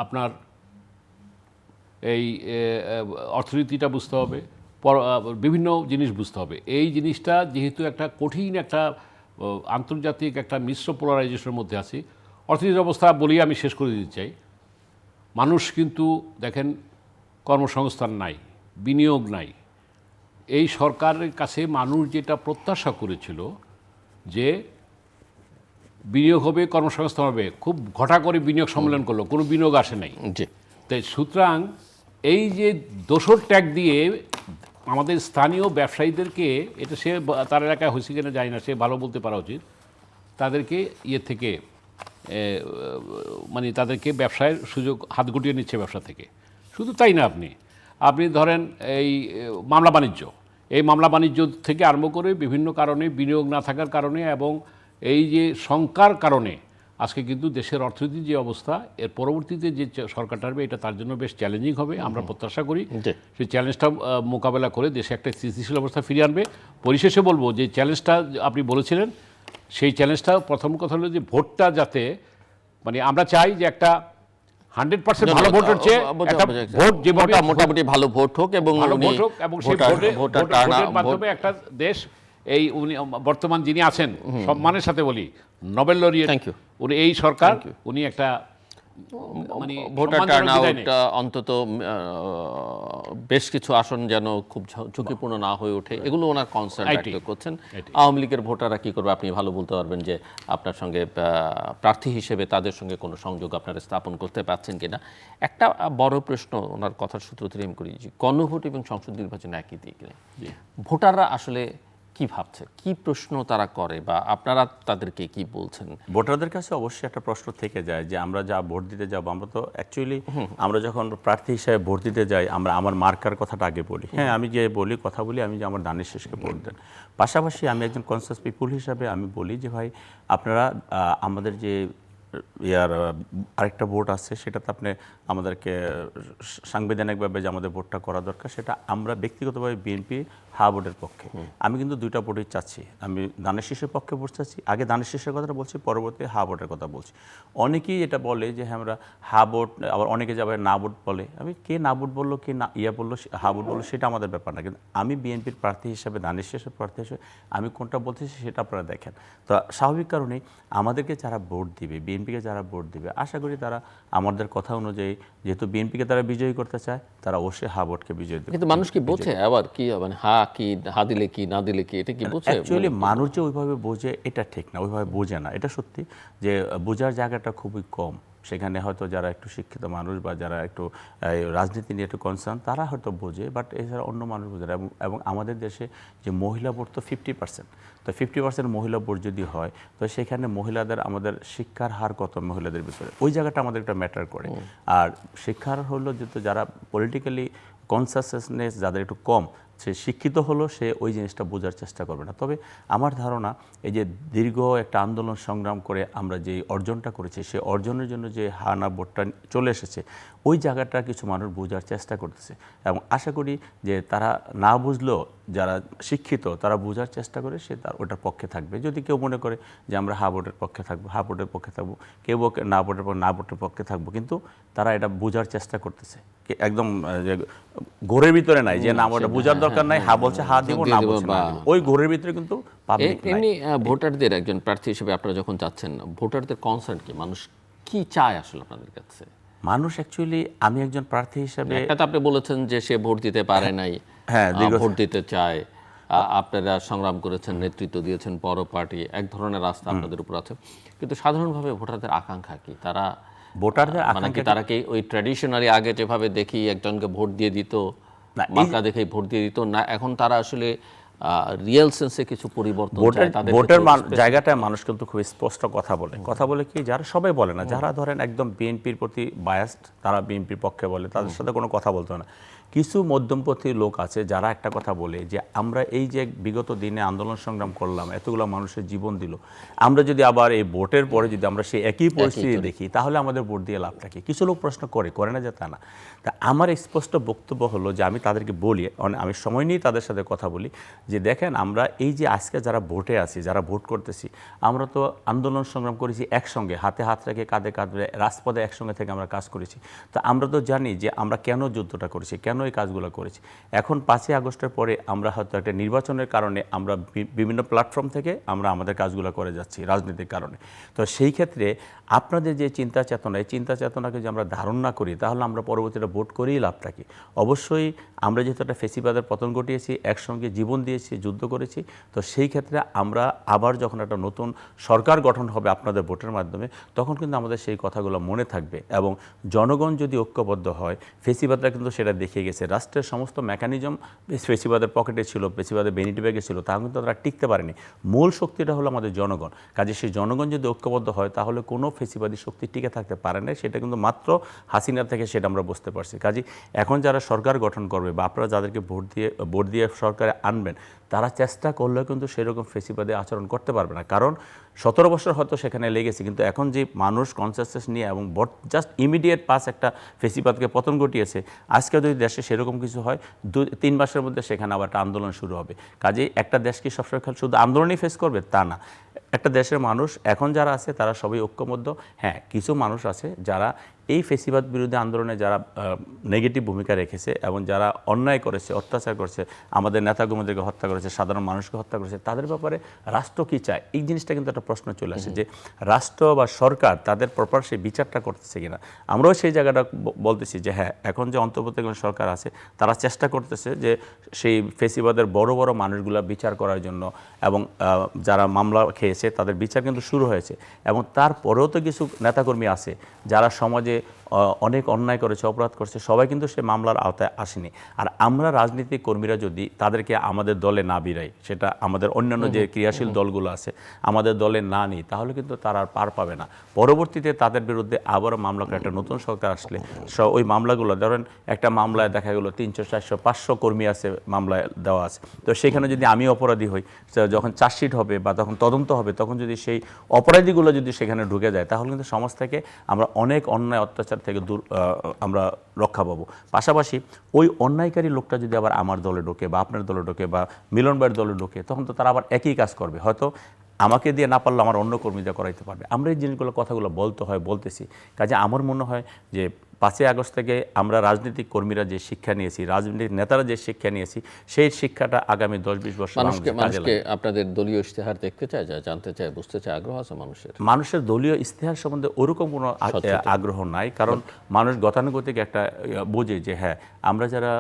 আপনার এই অর্থনীতিটা বুঝতে হবে, বিভিন্ন জিনিস বুঝতে হবে। এই জিনিসটা যেহেতু একটা কঠিন একটা আন্তর্জাতিক একটা মিশ্র পোলারাইজেশনের মধ্যে আছি, অর্থনীতির অবস্থা বলেই আমি শেষ করে দিতে চাই। মানুষ কিন্তু দেখেন কর্মসংস্থান নাই, বিনিয়োগ নাই। এই সরকারের কাছে মানুষ যেটা প্রত্যাশা করেছিল যে বিনিয়োগ হবে, কর্মসংস্থান হবে, খুব ঘটা করে বিনিয়োগ সম্মেলন করলো, কোনো বিনিয়োগ আসে নাই। জি, তাই সুতরাং এই যে দোসর ট্যাগ দিয়ে আমাদের স্থানীয় ব্যবসায়ীদেরকে, এটা সে তার এলাকায় হয়েছে কিনা জানি না, সে ভালো বলতে পারা উচিত, তাদেরকে থেকে মানে তাদেরকে ব্যবসায়ের সুযোগ হাত গুটিয়ে নিচ্ছে ব্যবসা থেকে। শুধু তাই না, আপনি ধরেন এই মামলা বাণিজ্য, এই মামলা বাণিজ্য থেকে আরম্ভ করে বিভিন্ন কারণে বিনিয়োগ না থাকার কারণে এবং এই যে শঙ্কার কারণে আজকে কিন্তু দেশের অর্থনীতির যে অবস্থা, এর পরবর্তীতে যে সরকারটা আসবে এটা তার জন্য বেশ চ্যালেঞ্জিং হবে। আমরা প্রত্যাশা করি জি। সেই চ্যালেঞ্জটা মোকাবেলা করে দেশে একটা স্থিতিশীল অবস্থা ফিরিয়ে আনবে। পরিশেষে বলবো যে চ্যালেঞ্জটা আপনি বলেছিলেন, সেই চ্যালেঞ্জটা প্রথম কথা হলো যে ভোটটা যাতে, মানে আমরা চাই যে একটা 100% ভালো ভোট হচ্ছে, একটা ভোট যেভাবে মোটামুটি ভালো ভোট হোক এবং ভালো ভোট হোক এবং সেই ভোটের মাধ্যমে একটা দেশ, এই উনি বর্তমান যিনি আছেন সম্মানের সাথে বলি নোবেল লরিয়েট, উনি এই সরকার, উনি একটা মানে ভোটার টার্নআউট অন্তত বেশ কিছু আসন যেন খুব ঝুঁকিপূর্ণ না হয়ে ওঠে, এগুলো ওনার কনসার্ন ব্যক্ত করছেন। আওয়ামী লীগের ভোটাররা কি করবে আপনি ভালো বলতে পারবেন যে আপনার সঙ্গে প্রার্থী হিসেবে তাদের সঙ্গে কোনো সংযোগ আপনারা স্থাপন করতে পারছেন কিনা। একটা বড় প্রশ্ন ওনার কথার সূত্র ধরে আমি করি যে গণভোট এবং সংসদ নির্বাচন একই দিকে, ভোটাররা আসলে কি ভাবছে, কি প্রশ্ন তারা করে বা আপনারা তাদেরকে কি বলছেন? ভোটারদের কাছে অবশ্যই একটা প্রশ্ন থেকে যায় যে আমরা যা ভোট দিতে যাব, আমরা তো অ্যাকচুয়ালি আমরা যখন প্রার্থী হিসেবে ভোট দিতে যাই আমরা আমার মার্কার কথাটা আগে বলি। হ্যাঁ, আমি যে বলি কথা বলি, আমি যে আমার দানের শেষকে ভোট দেন। পাশাপাশি আমি একজন কনসাস পিপুল হিসাবে আমি বলি যে ভাই আপনারা আমাদের যে আরেকটা ভোট আছে সেটাতে আপনি আমাদেরকে সাংবিধানিকভাবে যে আমাদের ভোটটা করা দরকার, সেটা আমরা ব্যক্তিগতভাবে বিএনপি হা ভোটের পক্ষে। আমি কিন্তু দুইটা ভোটই চাচ্ছি, আমি দানের শীষের পক্ষে ভোট চাচ্ছি। আগে দানের শীষের কথাটা বলছি, পরবর্তী হা ভোটের কথা বলছি। অনেকেই এটা বলে যে হ্যাঁ আমরা হা ভোট, আবার অনেকে যাবে না ভোট বলে। আমি কে না ভোট বললো, কে না বললো, হা ভোট বললো, সেটা আমাদের ব্যাপার না। কিন্তু আমি বিএনপির প্রার্থী হিসাবে, দানের শীষের প্রার্থী হিসেবে আমি কোনটা বলতেছি সেটা আপনারা দেখেন। তো স্বাভাবিক কারণেই আমাদেরকে যারা ভোট দিবে, বিএনপিকে যারা ভোট দিবে, আশা করি তারা আমাদের কথা অনুযায়ী, যেহেতু বিএনপিকে তারা বিজয়ী করতে চায়, তারা অবশ্যই হা ভোটকে বিজয়ী দেবে। কিন্তু মানুষ কি বোঝে আবার কি, মানে হা কি, হা দিলে কি, না দিলে কি, এটা কি বোঝে? অ্যাকচুয়ালি মানুষ যে ওইভাবে বোঝে এটা ঠিক না, ওইভাবে বোঝে না, এটা সত্যি যে বোঝার জায়গাটা খুবই কম। সেখানে হয়তো যারা একটু শিক্ষিত মানুষ বা যারা একটু রাজনীতি নিয়ে একটু কনসার্ন, তারা হয়তো বোঝে, বাট এছাড়া অন্য মানুষ বোঝে না। এবং আমাদের দেশে যে মহিলা ভোট তো 50%, তো 50% মহিলা ভোট যদি হয়, তো সেখানে মহিলাদের, আমাদের শিক্ষার হার কত মহিলাদের ভিতরে, ওই জায়গাটা আমাদের একটা ম্যাটার করে। আর শিক্ষার হলো যেহেতু যারা পলিটিক্যালি কনসাসনেস যাদের একটু কম, সে শিক্ষিত হলো, সে ওই জিনিসটা বোঝার চেষ্টা করবে না। তবে আমার ধারণা এই যে দীর্ঘ একটা আন্দোলন সংগ্রাম করে আমরা যে অর্জনটা করেছি, সেই অর্জনের জন্য যে হানা ভোটটা চলে এসেছে, ওই জায়গাটা কিছু মানুষ বোঝার চেষ্টা করতেছে। এবং আশা করি যে তারা না বুঝলেও যারা শিক্ষিত তারা বোঝার চেষ্টা করে, সে তার ওটার পক্ষে থাকবে। যদি কেউ মনে করে যে আমরা হা ভোটের পক্ষে থাকবো, হা ভোটের পক্ষে থাকবো, কেউ না ভোটের পর না ভোটের পক্ষে থাকবো, কিন্তু তারা এটা বোঝার চেষ্টা করতেছে। একদম ঘোরের ভিতরে নাই যে না ওটা বোঝার দরকার নাই, হা বলছে হা দিব, না বলছে না দিব, ওই ঘোরের ভিতরে কিন্তু পাবলিক নাই। এমনি ভোটারদের একজন প্রার্থী হিসেবে আপনারা যখন যাচ্ছেন, ভোটারদের কনসার্ন কি, মানুষ কি চায় আসলে আপনাদের কাছে? মানুষ অ্যাকচুয়ালি, আমি একজন প্রার্থী হিসেবে, একটা তো আপনি বলেছেন যে সে ভোট দিতে পারে নাই, হ্যাঁ ভোট দিতে চায়, আপনারা সংগ্রাম করেছেন, নেতৃত্ব দিয়েছেন, বড় পার্টি, এক ধরনের রাস্তা আপনাদের উপর আছে, কিন্তু সাধারণভাবে ভোটারদের আকাঙ্ক্ষা কি? তারা ভোটারদের মানে কি তারা কি ওই ট্র্যাডিশনালি আগে যেভাবে দেখি একজনকে ভোট দিয়ে দিত, মার্কা দেখে ভোট দিয়ে দিত, না এখন তারা আসলে রিয়েল সেন্সে কিছু পরিবর্তন চায়? তাদের ভোটের জায়গাটায় মানুষ কিন্তু খুব স্পষ্ট কথা বলে কি, যারা সবাই বলে না, যারা ধরেন একদম বিএনপির প্রতি বায়াসড, তারা বিএনপির পক্ষে বলে, তাদের সাথে কোনো কথা বলতে হয় না। কিছু মধ্যমপন্থী লোক আছে যারা একটা কথা বলে যে আমরা এই যে বিগত দিনে আন্দোলন সংগ্রাম করলাম, এতগুলো মানুষের জীবন দিল, আমরা যদি আবার এই ভোটের পরে যদি আমরা সেই একই পরিস্থিতি দেখি, তাহলে আমাদের ভোট দিয়ে লাভটা কি? কিছু লোক প্রশ্ন করে না যে তা না। তা আমার স্পষ্ট বক্তব্য হলো যে আমি তাদেরকে বলি, আমি সময় নিয়ে তাদের সাথে কথা বলি যে দেখেন, আমরা এই যে আজকে যারা ভোটে আছি, যারা ভোট করতেছি, আমরা তো আন্দোলন সংগ্রাম করেছি একসঙ্গে, হাতে হাত রেখে, কাঁধে কাঁধে, রাজপথে একসঙ্গে থেকে আমরা কাজ করেছি। তো আমরা তো জানি যে আমরা কেন যুদ্ধটা করেছি, কেন এই কাজগুলো করেছি। এখন 5ই আগস্টের পরে আমরা হয়তো একটা নির্বাচনের কারণে আমরা বিভিন্ন প্ল্যাটফর্ম থেকে আমরা আমাদের কাজগুলো করে যাচ্ছি রাজনীতির কারণে। তো সেই ক্ষেত্রে আপনাদের যে চিন্তা চেতনা, এই চিন্তা চেতনাকে যদি আমরা ধারণ না করি তাহলে আমরা পরবর্তীতে ভোট করেই লাভটা কি? অবশ্যই আমরা যেহেতু একটা ফেসিবাদের পতন ঘটিয়েছি, একসঙ্গে জীবন দিয়েছি, যুদ্ধ করেছি, তো সেই ক্ষেত্রে আমরা আবার যখন একটা নতুন সরকার গঠন হবে আপনাদের ভোটের মাধ্যমে, তখন কিন্তু আমাদের সেই কথাগুলো মনে থাকবে। এবং জনগণ যদি ঐক্যবদ্ধ হয়, ফেসিবাদরা কিন্তু সেটা দেখিয়ে গেছে, রাষ্ট্রের সমস্ত মেকানিজম ফেসিবাদের পকেটে ছিল, ফেসিবাদের বেনিটি ব্যাগে ছিল, তা কিন্তু তারা টিকতে পারেনি। মূল শক্তিটা হলো আমাদের জনগণ। কাজে সেই জনগণ যদি ঐক্যবদ্ধ হয় তাহলে কোনো ফেসিবাদী শক্তি টিকে থাকতে পারে না। সেটা কিন্তু মাত্র হাসিনা থেকে সেটা আমরা বুঝতে পারছি। কাজে এখন যারা সরকার গঠন করবে বা আপনারা যাদেরকে ভোট দিয়ে সরকারে আনবেন, তারা চেষ্টা করলেও কিন্তু সেরকম ফেসিবাদে আচরণ করতে পারবে না। কারণ 17 বছর হয়তো সেখানে লেগেছে, কিন্তু এখন যে মানুষ কনসেনসাস নিয়ে এবং জাস্ট ইমিডিয়েট পাস একটা ফেসিবাদকে পতন ঘটিয়েছে, আজকে যদি দেশে সেরকম কিছু হয় 2-3 মাসের মধ্যে সেখানে আবার একটা আন্দোলন শুরু হবে। কাজেই একটা দেশ কি সবসময় শুধু আন্দোলনই ফেস করবে তা না। একটা দেশের মানুষ এখন যারা আছে তারা সবাই ঐক্যবদ্ধ। হ্যাঁ, কিছু মানুষ আছে যারা এই ফেসিবাদ বিরোধী আন্দোলনে যারা নেগেটিভ ভূমিকা রেখেছে এবং যারা অন্যায় করেছে, অত্যাচার করেছে, আমাদের নেতাকর্মীদেরকে হত্যা করেছে, সাধারণ মানুষকে হত্যা করেছে, তাদের ব্যাপারে রাষ্ট্র কী চায়, এই জিনিসটা কিন্তু একটা প্রশ্ন চলে আসে যে রাষ্ট্র বা সরকার তাদের প্রপার সেই বিচারটা করতেছে কিনা। আমরাও সেই জায়গাটা বলতেছি যে হ্যাঁ, এখন যে অন্তর্বর্তীকালীন সরকার আছে তারা চেষ্টা করতেছে যে সেই ফেসিবাদের বড় বড় মানুষগুলা বিচার করার জন্য, এবং যারা মামলা খেয়েছে তাদের বিচার কিন্তু শুরু হয়েছে। এবং তারপরেও তো কিছু নেতাকর্মী আছে যারা সমাজে অনেক অন্যায় করেছে, অপরাধ করেছে, সবাই কিন্তু সে মামলার আওতায় আসেনি। আর আমরা রাজনীতিক কর্মীরা যদি তাদেরকে আমাদের দলে না বিরাই, সেটা আমাদের অন্যান্য যে ক্রিয়াশীল দলগুলো আছে আমাদের দলে না নিই, তাহলে কিন্তু তারা আর পার পাবে না। পরবর্তীতে তাদের বিরুদ্ধে আবারও মামলা করে একটা নতুন সরকার আসলে ওই মামলাগুলো, ধরেন একটা মামলায় দেখা গেলো 300, 400, 500 কর্মী আছে মামলায় দেওয়া আছে, তো সেখানে যদি আমি অপরাধী হই, যখন চার্জশিট হবে বা তখন তদন্ত হবে, তখন যদি সেই অপরাধীগুলো যদি সেখানে ঢুকে যায়, তাহলে কিন্তু সমাজ থেকে আমরা অনেক অন্যায় অত্যাচার থেকে আমরা রক্ষা পাবো। পাশাপাশি ওই অন্যায়কারী লোকটা যদি আবার আমার দলে ঢোকে বা আপনার দলে ঢোকে বা মিলন ভাইয়ের দলে ঢোকে, তখন তো তারা আবার একই কাজ করবে। হয়তো আমাকে দিয়ে না পারলে আমার অন্য কর্মীদের করাইতে পারবে। আমরা এই জিনিসগুলো কথাগুলো বলতেছি। কাজে আমার মনে হয় যে 5ই আগস্ট থেকে আমরা রাজনৈতিক কর্মীরা যে শিক্ষা নিয়েছি, রাজনৈতিক নেতারা যে শিক্ষা নিয়েছি, সেই শিক্ষাটা আগামী 10-20 বছর মানুষকে আপনাদের দলীয় ইশতেহার দেখতে চায়, জানতে চায়, বুঝতে চায়, আগ্রহ আছে মানুষের দলীয় ইশতেহার সম্বন্ধে ওরকম কোনো আগ্রহ নাই। কারণ মানুষ গতানুগতিক একটা বোঝে যে হ্যাঁ, আমরা যারা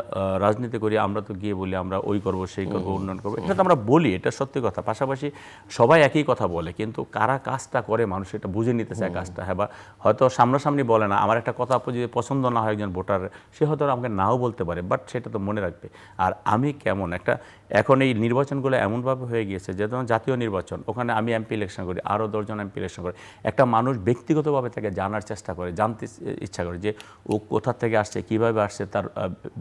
রাজনীতি করি আমরা তো গিয়ে বলি আমরা ওই করবো, সেই করবো, উন্নয়ন করবো, এটা তো আমরা বলি, এটা সত্যি কথা। পাশাপাশি সবাই একই কথা বলে, কিন্তু কারা কাজটা করে মানুষ এটা বুঝে নিতে চায় কাজটা। হ্যাঁ, বা হয়তো সামনাসামনি বলে না, আমার একটা কথা যদি পছন্দ না হয় একজন ভোটার, সে হয়তো আমাকে নাও বলতে পারে, বাট সেটা তো মনে রাখবে। আর আমি কেমন একটা, এখন এই নির্বাচনগুলো এমনভাবে হয়ে গিয়েছে যে যেমন জাতীয় নির্বাচন, ওখানে আমি এমপি ইলেকশন করি, আরও 10 জন এমপি ইলেকশন করে, একটা মানুষ ব্যক্তিগতভাবে তাকে জানার চেষ্টা করে, জানতে ইচ্ছা করে যে ও কোথা থেকে আসছে, কীভাবে আসছে, তার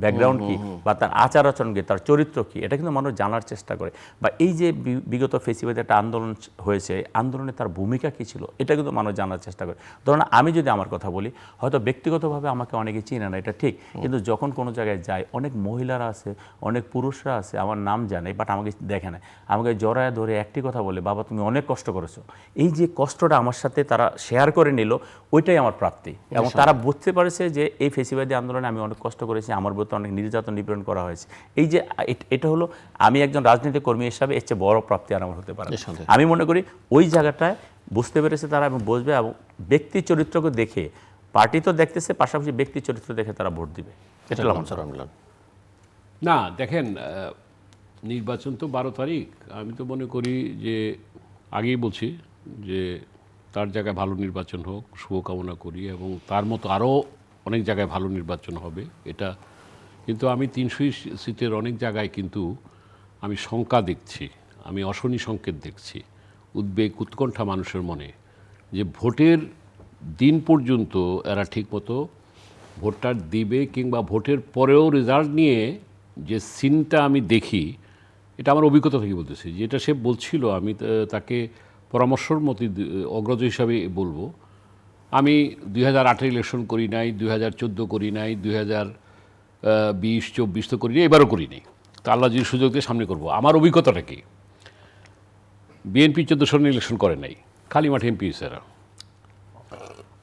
ব্যাকগ্রাউন্ড কী, বা তার আচার আচরণ কী, তার চরিত্র কী, এটা কিন্তু মানুষ জানার চেষ্টা করে। বা এই যে বিগত ফেসিবাদে একটা আন্দোলন হয়েছে, আন্দোলনে তার ভূমিকা কী ছিল, এটা কিন্তু মানুষ জানার চেষ্টা করে। ধরুন আমি যদি আমার কথা বলি, হয়তো ব্যক্তিগতভাবে আমাকে অনেকে চিনে না, এটা ঠিক, কিন্তু যখন কোনো জায়গায় যাই, অনেক মহিলারা আছে, অনেক পুরুষরা আছে, আমার নাম জানে বাট আমাকে দেখে না, আমাকে জড়ায় ধরে একটি কথা বলে, বাবা তুমি অনেক কষ্ট করেছো। এই যে কষ্টটা আমার সাথে তারা শেয়ার করে নিল, ওইটাই আমার প্রাপ্তি। এবং তারা বুঝতে পারছে যে এই ফেসিবাদী আন্দোলনে আমি অনেক কষ্ট করেছি, আমার বিরুদ্ধে অনেক নির্যাতন নিপীড়ন করা হয়েছে। এই যে এটা হলো, আমি একজন রাজনৈতিক কর্মী হিসাবে এর চেয়ে বড় প্রাপ্তি আর আমার হতে পারে। আমি মনে করি ওই জায়গাটায় বুঝতে পেরেছে তারা এবং বুঝবে, এবং ব্যক্তি চরিত্রকে দেখে, পার্টি তো দেখতেছে, পাশাপাশি ব্যক্তি চরিত্র দেখে তারা ভোট দিবে। না দেখেন, নির্বাচন তো 12 তারিখ। আমি তো মনে করি যে আগেই বলছি যে তার জায়গায় ভালো নির্বাচন হোক, শুভকামনা করি, এবং তার মতো আরও অনেক জায়গায় ভালো নির্বাচন হবে এটা। কিন্তু আমি 300 সিটের অনেক জায়গায় কিন্তু আমি শঙ্কা দেখছি, আমি অশনি সংকেত দেখছি, উদ্বেগ, উৎকণ্ঠা মানুষের মনে, যে ভোটের দিন পর্যন্ত এরা ঠিকমতো ভোটটা দিবে, কিংবা ভোটের পরেও রেজাল্ট নিয়ে যে সিনটা আমি দেখি, এটা আমার অভিজ্ঞতা থেকে বলতেছি। যেটা সে বলছিল, আমি তাকে পরামর্শর মতো অগ্রজ হিসাবে বলবো। আমি 2008 ইলেকশন করি নাই, 2014 করি নাই, 2020-24 তো করি নাই, এবারও করি নাই। তা আল্লাহ যদি সুযোগ দিয়ে সামনে করবো। আমার অভিজ্ঞতাটা কি, বিএনপি 14 সনে ইলেকশন করে নাই, খালি মাঠে এমপি এরা।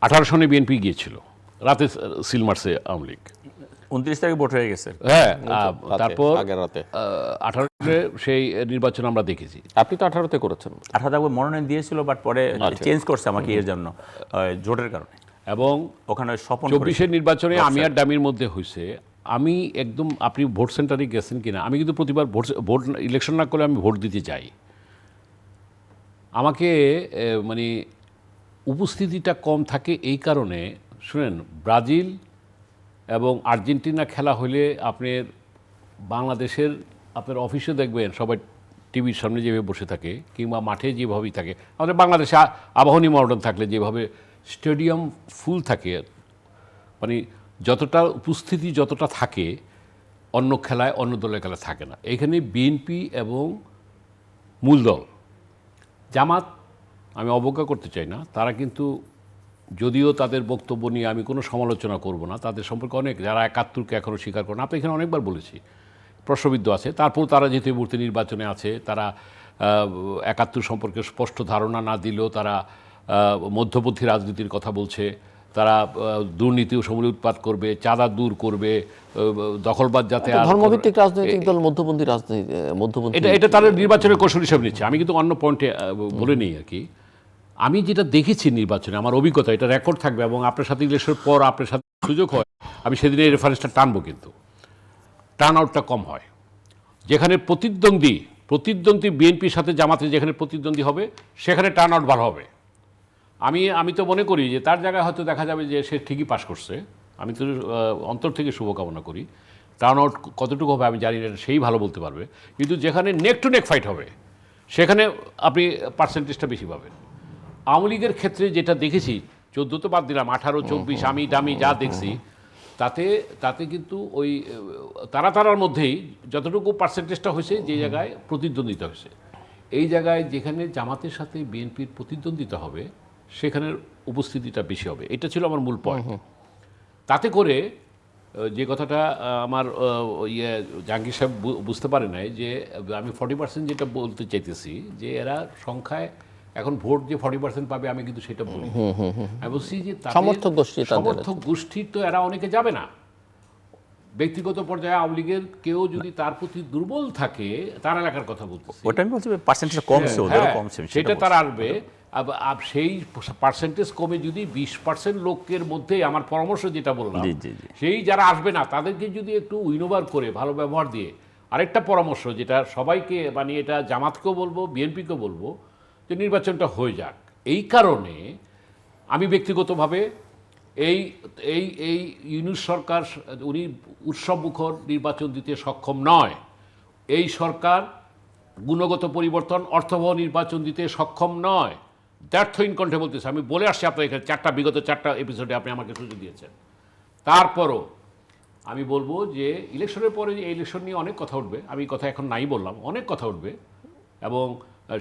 18 সনে বিএনপি গিয়েছিল, রাতে সিল মারছে আওয়ামী লীগ। 29 তারিখে ভোট হয়ে গেছে। হ্যাঁ, রাতে, তারপর আগের রাতে 18 সেই নির্বাচন আমরা দেখেছি। আপনি তো 18-তে করেছেন। 18 তারিখে মনোনয়ন দিয়েছিল, বাট পরে চেঞ্জ করছে আমাকে এর জন্য, জোটের কারণে। এবং ওখানে স্বপন 24-এর নির্বাচনে আমি আর ডামির মধ্যে হয়েছে, আমি একদম, আপনি ভোট সেন্টারে গেছেন কিনা, আমি কিন্তু প্রতিবার ভোট ইলেকশন না করলে আমি ভোট দিতে যাই। আমাকে মানে উপস্থিতিটা কম থাকে এই কারণে, শুনেন, ব্রাজিল এবং আর্জেন্টিনা খেলা হলে আপনার বাংলাদেশের আপনার অফিসে দেখবেন সবাই টিভির সামনে যেভাবে বসে থাকে, কিংবা মাঠে যেভাবেই থাকে, আমাদের বাংলাদেশে আবাহনী মর্ডন থাকলে যেভাবে স্টেডিয়াম ফুল থাকে, মানে যতটা উপস্থিতি যতটা থাকে অন্য খেলায়, অন্য দলের খেলা থাকে না। এখানে বিএনপি এবং মূল দল জামাত, আমি অবজ্ঞা করতে চাই না, তারা কিন্তু, যদিও তাদের বক্তব্য নিয়ে আমি কোনো সমালোচনা করব না, তাদের সম্পর্কে অনেক, যারা 71-কে এখনও স্বীকার করে না, আপনি এখানে অনেকবার বলেছি, প্রশ্নবিদ্ধ আছে। তারপর তারা যেহেতু এই মুহূর্তে নির্বাচনে আছে, তারা 71 সম্পর্কে স্পষ্ট ধারণা না দিলেও তারা মধ্যপন্থী রাজনীতির কথা বলছে, তারা দুর্নীতি ও সমূলে উৎপাত করবে, চাঁদা দূর করবে, দখলবাদ যাতে আর ধর্মভিত্তিক রাজনৈতিক দল, মধ্যপন্থী রাজনীতি, মধ্যপন্থী, এটা তাদের নির্বাচনের কৌশল হিসাবে নিচ্ছে। আমি কিন্তু অন্য পয়েন্টে বলে নেই আর কি। আমি যেটা দেখেছি নির্বাচনে, আমার অভিজ্ঞতা, এটা রেকর্ড থাকবে, এবং আপনার সাথে ইলেকশনের পর আপনার সাথে সুযোগ হয়, আমি সেদিন এই রেফারেন্সটা টানবো, কিন্তু টার্ন আউটটা কম হয়। যেখানে প্রতিদ্বন্দ্বী বিএনপির সাথে জামাতের যেখানে প্রতিদ্বন্দ্বী হবে, সেখানে টার্ন আউট ভালো হবে। আমি তো মনে করি যে তার জায়গায় হয়তো দেখা যাবে যে সে ঠিকই পাশ করছে, আমি তো অন্তর থেকে শুভকামনা করি। টার্ন আউট কতটুকু হবে আমি জানি না, সেই ভালো বলতে পারবে। কিন্তু যেখানে নেক টু নেক ফাইট হবে, সেখানে আপনি পার্সেন্টেজটা বেশি পাবেন। আওয়ামী লীগের ক্ষেত্রে যেটা দেখেছি, 14 তো বাদ দিলাম, 18, 24 আমি ডামি যা দেখছি, তাতে কিন্তু ওই তারার মধ্যেই যতটুকু পার্সেন্টেজটা হয়েছে, যে জায়গায় প্রতিদ্বন্দ্বিতা হয়েছে, এই জায়গায় যেখানে জামাতের সাথে বিএনপির প্রতিদ্বন্দ্বিতা হবে, সেখানের উপস্থিতিটা বেশি হবে। এটা ছিল আমার মূল পয়েন্ট। তাতে করে যে কথাটা আমার জাহাঙ্গীর সাহেব বুঝতে পারে নাই, যে আমি 40% যেটা বলতে চাইতেছি, যে এরা সংখ্যায় এখন ভোট যে 40% পাবে, আমি কিন্তু সেটা বলি। আমি বলছি যে সমর্থক গোষ্ঠী তো এরা অনেকে যাবে না। ব্যক্তিগত পর্যায়ে আওয়ামী লীগের কেউ যদি তার প্রতি দুর্বল থাকে, তার এলাকার কথা বলতেছি, ওটা আমি বলছি পার্সেন্টেজ কমছে, ওদেরও কমছে, সেটা তারা আসবে। সেই পার্সেন্টেজ কমে যদি 20% লোকের মধ্যে, আমার পরামর্শ যেটা বললাম, সেই যারা আসবে না তাদেরকে যদি একটু উইনোভার করে ভালো ব্যবহার দিয়ে, আরেকটা পরামর্শ যেটা সবাইকে, মানে এটা জামাতকেও বলবো, বিএনপিকেও বলবো, যে নির্বাচনটা হয়ে যাক। এই কারণে আমি ব্যক্তিগতভাবে এই এই এই ইউনূস সরকার, উনি উৎসবমুখর নির্বাচন দিতে সক্ষম নয়। এই সরকার গুণগত পরিবর্তন, অর্থবহ নির্বাচন দিতে সক্ষম নয়। দ্যাট ইন কণ্ঠে বলতেছে, আমি বলে আসছি আপনার এখানে বিগত 4টা এপিসোডে আপনি আমাকে সুযোগ দিয়েছেন। তারপরও আমি বলবো যে ইলেকশনের পরে এই ইলেকশন নিয়ে অনেক কথা উঠবে, আমি কথা এখন নাই বললাম, অনেক কথা উঠবে, এবং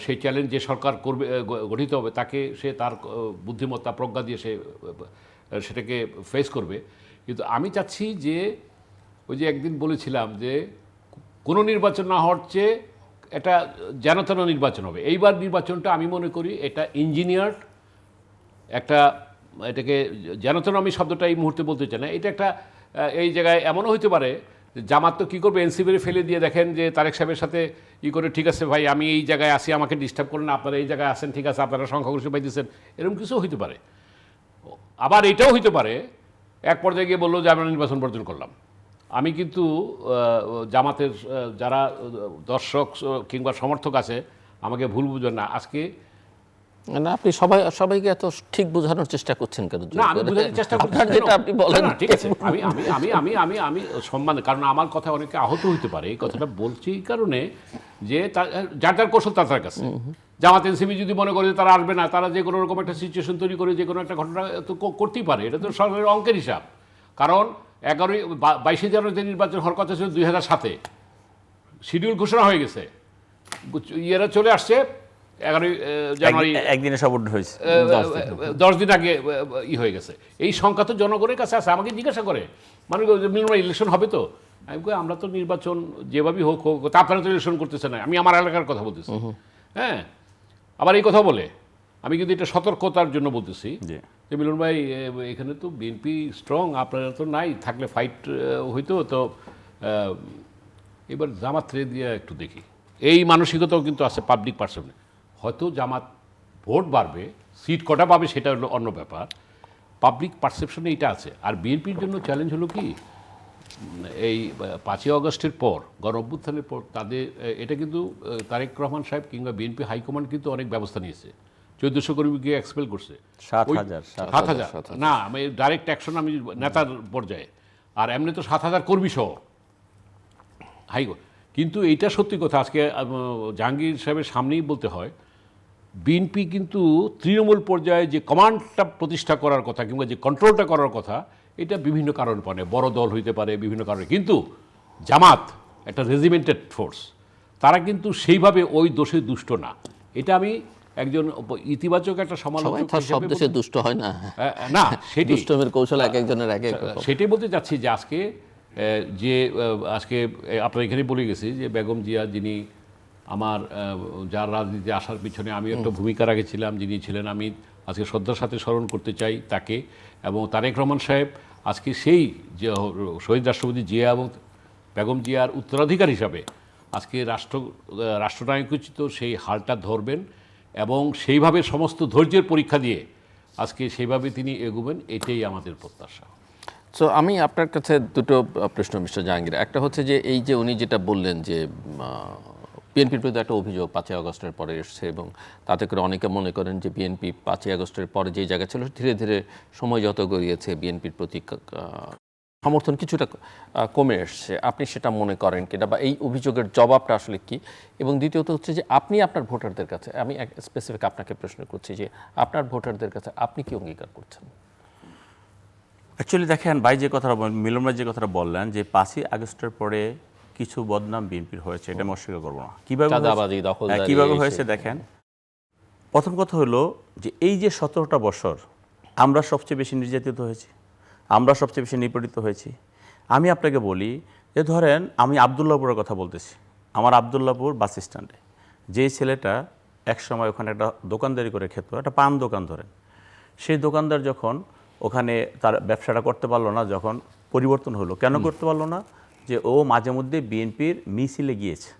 সেই চ্যালেঞ্জ যে সরকার করবে, গঠিত হবে, তাকে সে তার বুদ্ধিমত্তা, প্রজ্ঞা দিয়ে সে সেটাকে ফেস করবে। কিন্তু আমি চাচ্ছি যে, ওই যে একদিন বলেছিলাম যে কোনো নির্বাচন না হওয়ার চেয়ে এটা যেন তেন নির্বাচন হবে। এইবার নির্বাচনটা আমি মনে করি এটা ইঞ্জিনিয়ার্ড একটা, এটাকে যেন তেন আমি শব্দটা এই মুহূর্তে বলতে চাই না, এটা একটা, এই জায়গায় এমনও হইতে পারে, জামাত তো কী করবে, এনসিপির ফেলে দিয়ে দেখেন যে তারেক সাহেবের সাথে করে, ঠিক আছে ভাই আমি এই জায়গায় আসি, আমাকে ডিস্টার্ব করেন না, আপনারা এই জায়গায় আসেন, ঠিক আছে আপনারা সংখ্যাগরিষ্ঠ পাইতেছেন, এরকম কিছু হইতে পারে। আবার এটাও হইতে পারে এক পর্যায়ে গিয়ে বললো যে আমরা নির্বাচন বর্জন করলাম। আমি কিন্তু জামাতের যারা দর্শক কিংবা সমর্থক আছে, আমাকে ভুল বুঝবেন না, আজকে না আপনি সবাইকে এত ঠিক বোঝানোর চেষ্টা করছেন কেন? না, আমি বোঝানোর চেষ্টা করছি, যেটা আপনি বলেন ঠিক আছে, আমি সম্মান, কারণ আমার কথা অনেকে আহত হইতে পারে, এই কথাটা বলছি এই কারণে যে যার যার কৌশল তার কাছে। জামাত এনসিপি যদি মনে করে তারা আসবে না, তারা যে কোনো রকম একটা সিচুয়েশন তৈরি করে যে কোনো একটা ঘটনা তো করতেই পারে, এটা তো সরকারের অঙ্কের হিসাব। কারণ 22 জানুয়ারিতে নির্বাচন হওয়ার কথা ছিল 2007-এ, শিডিউল ঘোষণা হয়ে গেছে, ইয়েরা চলে আসছে 11 জানুয়ারি, একদিনে সব হয়েছে, 10 দিন আগে হয়ে গেছে। এই সংখ্যা তো জনগণের কাছে আছে, আমাকে জিজ্ঞাসা করে, মানে ইলেকশন হবে তো, আমি কই আমরা তো নির্বাচন যেভাবেই হোক তা আপনারা তো ইলেকশন করতেছে না, আমি আমার এলাকার কথা বলতেছি। হ্যাঁ, আবার এই কথা বলে, আমি কিন্তু এটা সতর্কতার জন্য বলতেছি, যে মিলন ভাই এখানে তো বিএনপি স্ট্রং, আপনারা তো নাই, থাকলে ফাইট হইতো। তো এবার জামাত রে দিয়ে একটু দেখি, এই মানসিকতাও কিন্তু আছে পাবলিক পারসেপশনে। হয়তো জামাত ভোট বাড়বে, সিট কটা পাবে সেটা হলো অন্য ব্যাপার, পাবলিক পারসেপশনে এটা আছে। আর বিএনপির জন্য চ্যালেঞ্জ হলো কি, এই 5ই আগস্টের পর, গণ অভ্যুত্থানের পর তাদের এটা কিন্তু তারেক রহমান সাহেব কিংবা বিএনপি হাইকমান্ড কিন্তু অনেক ব্যবস্থা নিয়েছে। 1400 কর্মীকে এক্সপেল করছে, 7,000 7,000 না, আমি ডাইরেক্ট অ্যাকশন, আমি নেতার পর্যায়ে, আর এমনি তো 7,000 কর্মী সহ কিন্তু এইটা সত্যি কথা, আজকে জাহাঙ্গীর সাহেবের সামনেই বলতে হয়, বিএনপি কিন্তু তৃণমূল পর্যায়ে যে কমান্ডটা প্রতিষ্ঠা করার কথা কিংবা যে কন্ট্রোলটা করার কথা, এটা বিভিন্ন কারণ পারে, বড় দল হইতে পারে বিভিন্ন কারণে, কিন্তু জামাত একটা রেজিমেন্টেড ফোর্স, তারা কিন্তু সেইভাবে ওই দোষে দুষ্ট না। এটা আমি একজন ইতিবাচক একটা সমালোচক সব দেশে দুষ্ট হয় না, না সেটি দুষ্টমের কৌশল এক একজনের এক এক রকম। সেটাই বলতে চাচ্ছি যে আজকে আপনার এখানে বলে গেছি যে বেগম জিয়া, যিনি আমার যার রাজনীতি আসার পিছনে আমি একটা ভূমিকা রেখেছিলাম, যিনি ছিলেন, আমি আজকে শ্রদ্ধার সাথে স্মরণ করতে চাই তাকে। এবং তারেক রহমান সাহেব আজকে সেই যে শহীদ রাষ্ট্রপতি জিয়া এবং বেগম জিয়ার উত্তরাধিকার হিসাবে আজকে রাষ্ট্রনায়কোচিত সেই হালটা ধরবেন এবং সেইভাবে সমস্ত ধৈর্যের পরীক্ষা দিয়ে আজকে সেইভাবে তিনি এগোবেন, এটাই আমাদের প্রত্যাশা। সো আমি আপনার কাছে দুটো প্রশ্ন মিস্টার জাহাঙ্গীর। একটা হচ্ছে যে এই যে উনি যেটা বললেন যে বিএনপির বিরুদ্ধে একটা অভিযোগ 5ই আগস্টের পরে এসছে এবং তাতে করে অনেকে মনে করেন যে বিএনপি 5ই আগস্টের পরে যেই জায়গা ছিল ধীরে ধীরে সময় যত গড়িয়েছে বিএনপির প্রতি সমর্থন কিছুটা কমে এসছে। আপনি সেটা মনে করেন কিনা, বা এই অভিযোগের জবাবটা আসলে কি? এবং দ্বিতীয়ত হচ্ছে যে আপনি আপনার ভোটারদের কাছে, আমি স্পেসিফিক আপনাকে প্রশ্ন করছি যে আপনার ভোটারদের কাছে আপনি কি অঙ্গীকার করছেন? অ্যাকচুয়ালি দেখেন ভাই, যে কথাটা মিলন ভাই যে কথাটা বললেন যে 5ই আগস্টের পরে কিছু বদনাম বিএনপির হয়েছে, এটা আমি অস্বীকার করবো না। কিভাবে হয়েছে দেখেন, প্রথম কথা হলো যে এই যে 17টা বছর আমরা সবচেয়ে বেশি নির্যাতিত হয়েছি, আমরা সবচেয়ে বেশি নিপীড়িত হয়েছি। আমি আপনাকে বলি যে ধরেন আমি আবদুল্লাহপুরের কথা বলতেছি, আমার আবদুল্লাহপুর বাস স্ট্যান্ডে যে ছেলেটা একসময় ওখানে একটা দোকানদারি করে খেত, একটা পান দোকান ধরেন, সেই দোকানদার যখন ওখানে তার ব্যবসাটা করতে পারলো না, যখন পরিবর্তন হলো, কেন করতে পারলো না? যে ও মাঝে মধ্যে বিএনপির মিছিলে গিয়েছে।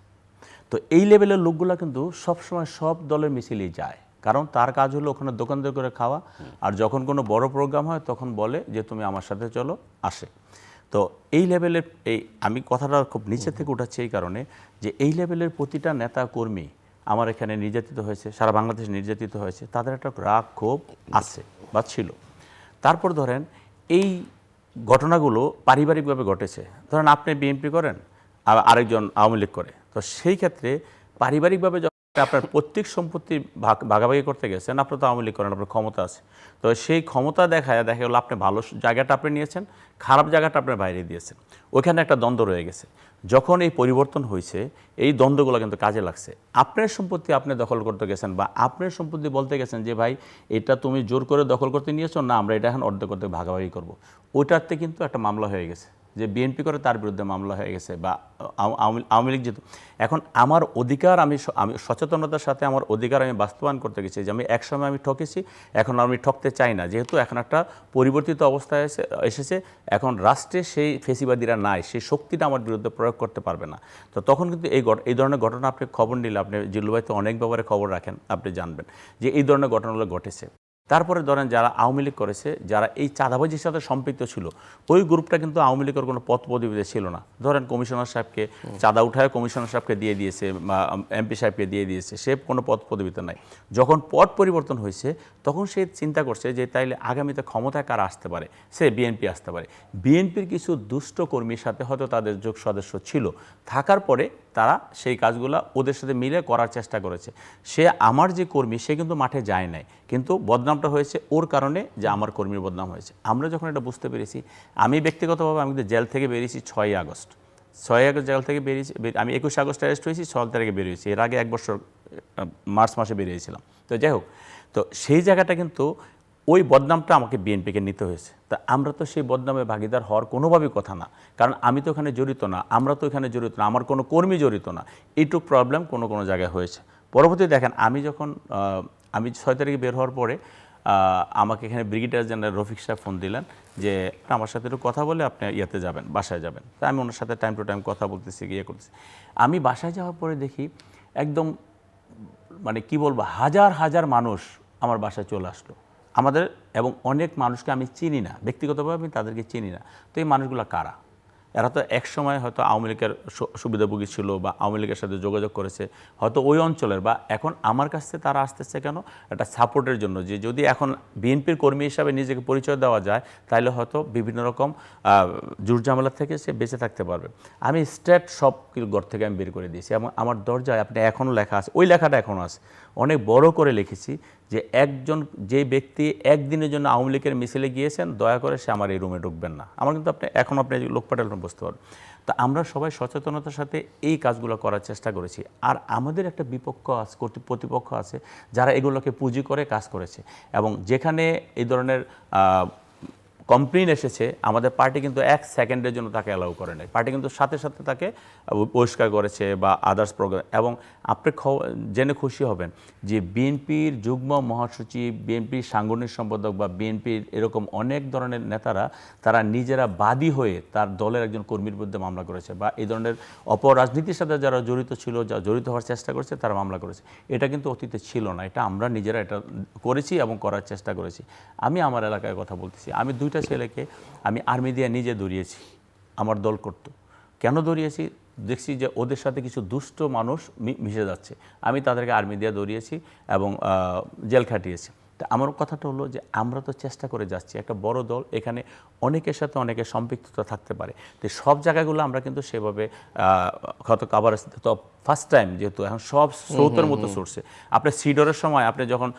তো এই লেভেলের লোকগুলা কিন্তু সবসময় সব দলের মিছিলেই যায়, কারণ তার কাজ হলো ওখানে দোকানদার করে খাওয়া, আর যখন কোনো বড় প্রোগ্রাম হয় তখন বলে যে তুমি আমার সাথে চলো, আসে। তো এই লেভেলের, এই আমি কথাটা খুব নিচে থেকে উঠাচ্ছি এই কারণে যে এই লেভেলের প্রতিটা নেতা কর্মী আমার এখানে নির্যাতিত হয়েছে, সারা বাংলাদেশে নির্যাতিত হয়েছে, তাদের একটা রাগ ক্ষোভ আছে বা ছিল। তারপর ধরেন এই ঘটনাগুলো পারিবারিকভাবে ঘটেছে, ধরেন আপনি বিএনপি করেন, আরেকজন আওয়ামী লীগ করে, তো সেই ক্ষেত্রে পারিবারিকভাবে যখন আপনার প্রত্যেক সম্পত্তি ভাগাভাগি করতে গেছেন, আপনার তো আওয়ামী লীগ করেন, আপনার ক্ষমতা আছে, তো সেই ক্ষমতা দেখা গেলো আপনি ভালো জায়গাটা আপনি নিয়েছেন, খারাপ জায়গাটা আপনার বাইরে দিয়েছেন, ওইখানে একটা দ্বন্দ্ব রয়ে গেছে। যখন এই পরিবর্তন হয়েছে, এই দ্বন্দ্বগুলো কিন্তু কাজে লাগছে। আপনার সম্পত্তি আপনি দখল করতে গেছেন, বা আপনার সম্পত্তি বলতে গেছেন যে ভাই এটা তুমি জোর করে দখল করতে নিয়েছো, না আমরা এটা এখন অর্ধেক অর্ধেক ভাগাভাগি করবো, ওইটাতে কিন্তু একটা মামলা হয়ে গেছে, যে বিএনপি করে তার বিরুদ্ধে মামলা হয়ে গেছে, বা আওয়ামী লীগ যেহেতু। এখন আমার অধিকার, আমি সচেতনতার সাথে আমার অধিকার আমি বাস্তবায়ন করতে গেছি, যে আমি একসময় আমি ঠকেছি, এখন আমি ঠকতে চাই না, যেহেতু এখন একটা পরিবর্তিত অবস্থায় এসেছে, এখন রাষ্ট্রে সেই ফেসিবাদীরা নাই, সেই শক্তিটা আমার বিরুদ্ধে প্রয়োগ করতে পারবে না। তো তখন কিন্তু এই ধরনের ঘটনা আপনি খবর নিলে, আপনি জিল্লু ভাই তো অনেক ব্যাপারে খবর রাখেন, আপনি জানবেন যে এই ধরনের ঘটনাগুলো ঘটেছে। তারপরে ধরেন যারা আওয়ামী লীগ করেছে, যারা এই চাঁদাবাজির সাথে সম্পৃক্ত ছিল, ওই গ্রুপটা কিন্তু আওয়ামী লীগের কোনো পদ পদবিতে ছিল না। ধরেন কমিশনার সাহেবকে চাঁদা উঠায় কমিশনার সাহেবকে দিয়ে দিয়েছে, বা এমপি সাহেবকে দিয়ে দিয়েছে, সে কোনো পদ পদবিতে নাই। যখন পদ পরিবর্তন হয়েছে তখন সে চিন্তা করছে যে তাইলে আগামীতে ক্ষমতায় কারা আসতে পারে, সে বিএনপি আসতে পারে। বিএনপির কিছু দুষ্ট কর্মীর সাথে হয়তো তাদের যোগ সদস্য ছিল, থাকার পরে তারা সেই কাজগুলো ওদের সাথে মিলে করার চেষ্টা করেছে। সে আমার যে কর্মী, সে কিন্তু মাঠে যায় নাই, কিন্তু বদনামটা হয়েছে ওর কারণে, যে আমার কর্মীর বদনাম হয়েছে। আমরা যখন এটা বুঝতে পেরেছি, আমি ব্যক্তিগতভাবে আমি কিন্তু জেল থেকে বেরিয়েছি 6ই আগস্ট জেল থেকে বেরিয়েছি, আমি 21 আগস্ট অ্যারেস্ট হয়েছি, 6 তারিখে বেরিয়েছি, এর আগে 1 বছর মার্চ মাসে বেরিয়েছিলাম। তো যাই হোক, তো সেই জায়গাটা কিন্তু ওই বদনামটা আমাকে বিএনপিকে নিতে হয়েছে। তা আমরা তো সেই বদনামে ভাগিদার হওয়ার কোনোভাবেই কথা না, কারণ আমি তো ওখানে জড়িত না, আমরা তো এখানে জড়িত না, আমার কোনো কর্মী জড়িত না। এইটুক প্রবলেম কোনো জায়গায় হয়েছে। পরবর্তী দেখেন, আমি 6 তারিখে বের হওয়ার পরে আমাকে এখানে ব্রিগেডিয়ার জেনারেল রফিক সাহেব ফোন দিলেন যে আমার সাথে একটু কথা বলে আপনি ইয়েতে যাবেন, বাসায় যাবেন। তাই আমি ওনার সাথে টাইম টু টাইম কথা বলতেছি, ইয়ে করতেছি। আমি বাসায় যাওয়ার পরে দেখি একদম মানে কি বলবো, হাজার হাজার মানুষ আমার বাসায় চলে আসলো আমাদের, এবং অনেক মানুষকে আমি চিনি না, ব্যক্তিগতভাবে আমি তাদেরকে চিনি না। তো এই মানুষগুলো কারা? এরা তো একসময় হয়তো আওয়ামী লীগের সুবিধাভোগী ছিল বা আওয়ামী লীগের সাথে যোগাযোগ করেছে, হয়তো ওই অঞ্চলের, বা এখন আমার কাছে তারা আসতেছে কেন? একটা সাপোর্টের জন্য, যে যদি এখন বিএনপির কর্মী হিসাবে নিজেকে পরিচয় দেওয়া যায় তাহলে হয়তো বিভিন্ন রকম জুরঝামেলা থেকে সে বেঁচে থাকতে পারবে। আমি স্ট্রেট সব ঘর থেকে আমি বের করে দিয়েছি, এবং আমার দরজায় আপনি এখনও লেখা আছে, ওই লেখাটা এখনও আছে, অনেক বড় করে লিখেছি যে একজন যে ব্যক্তি একদিনের জন্য আওয়ামী লীগের মিছিলে গিয়েছেন, দয়া করে সে আমার এই রুমে ঢুকবেন না। আমার কিন্তু আপনি লোক পাঠালেন বুঝতে পারবেন। তো আমরা সবাই সচেতনতার সাথে এই কাজগুলো করার চেষ্টা করেছি। আর আমাদের একটা প্রতিপক্ষ আছে যারা এগুলোকে পুঁজি করে কাজ করেছে, এবং যেখানে এই ধরনের কমপ্লেন এসেছে আমাদের পার্টি কিন্তু 1 সেকেন্ডের জন্য তাকে অ্যালাউ করে নাই। পার্টি কিন্তু সাথে সাথে তাকে বহিষ্কার করেছে বা আদার্স প্রোগ্রাম। এবং আপনি জেনে খুশি হবেন যে বিএনপির যুগ্ম মহাসচিব, বিএনপির সাংগঠনিক সম্পাদক বা বিএনপির এরকম অনেক ধরনের নেতারা তারা নিজেরা বাদী হয়ে তার দলের একজন কর্মীর বিরুদ্ধে মামলা করেছে, বা এই ধরনের অপরাজনীতির সাথে যারা জড়িত ছিল, যা জড়িত হওয়ার চেষ্টা করেছে তারা মামলা করেছে। এটা কিন্তু অতীতে ছিল না, এটা আমরা নিজেরা এটা করেছি এবং করার চেষ্টা করেছি। আমি আমার এলাকায় কথা বলতেছি, আমি 2টা ছেলেকে আমি আর্মি দিয়ে নিজে দৌড়িয়েছি, আমার দল করতো। কেন দৌড়িয়েছি? দেখছি যে ওদের সাথে কিছু দুষ্ট মানুষ মিশে যাচ্ছে, আমি তাদেরকে আর্মি দিয়ে দৌড়িয়েছি এবং জেল খাটিয়েছি। তা আমার কথাটা হলো যে আমরা তো চেষ্টা করে যাচ্ছি, একটা বড় দল, এখানে অনেকের সাথে অনেকের সম্পৃক্ততা থাকতে পারে। তো সব জায়গাগুলো আমরা কিন্তু সেভাবে হয়তো কাভারেজ, তো ফার্স্ট টাইম যেহেতু এখন সব স্রোতের মতো সরছে। আপনার সিডরের সময় আপনি যখন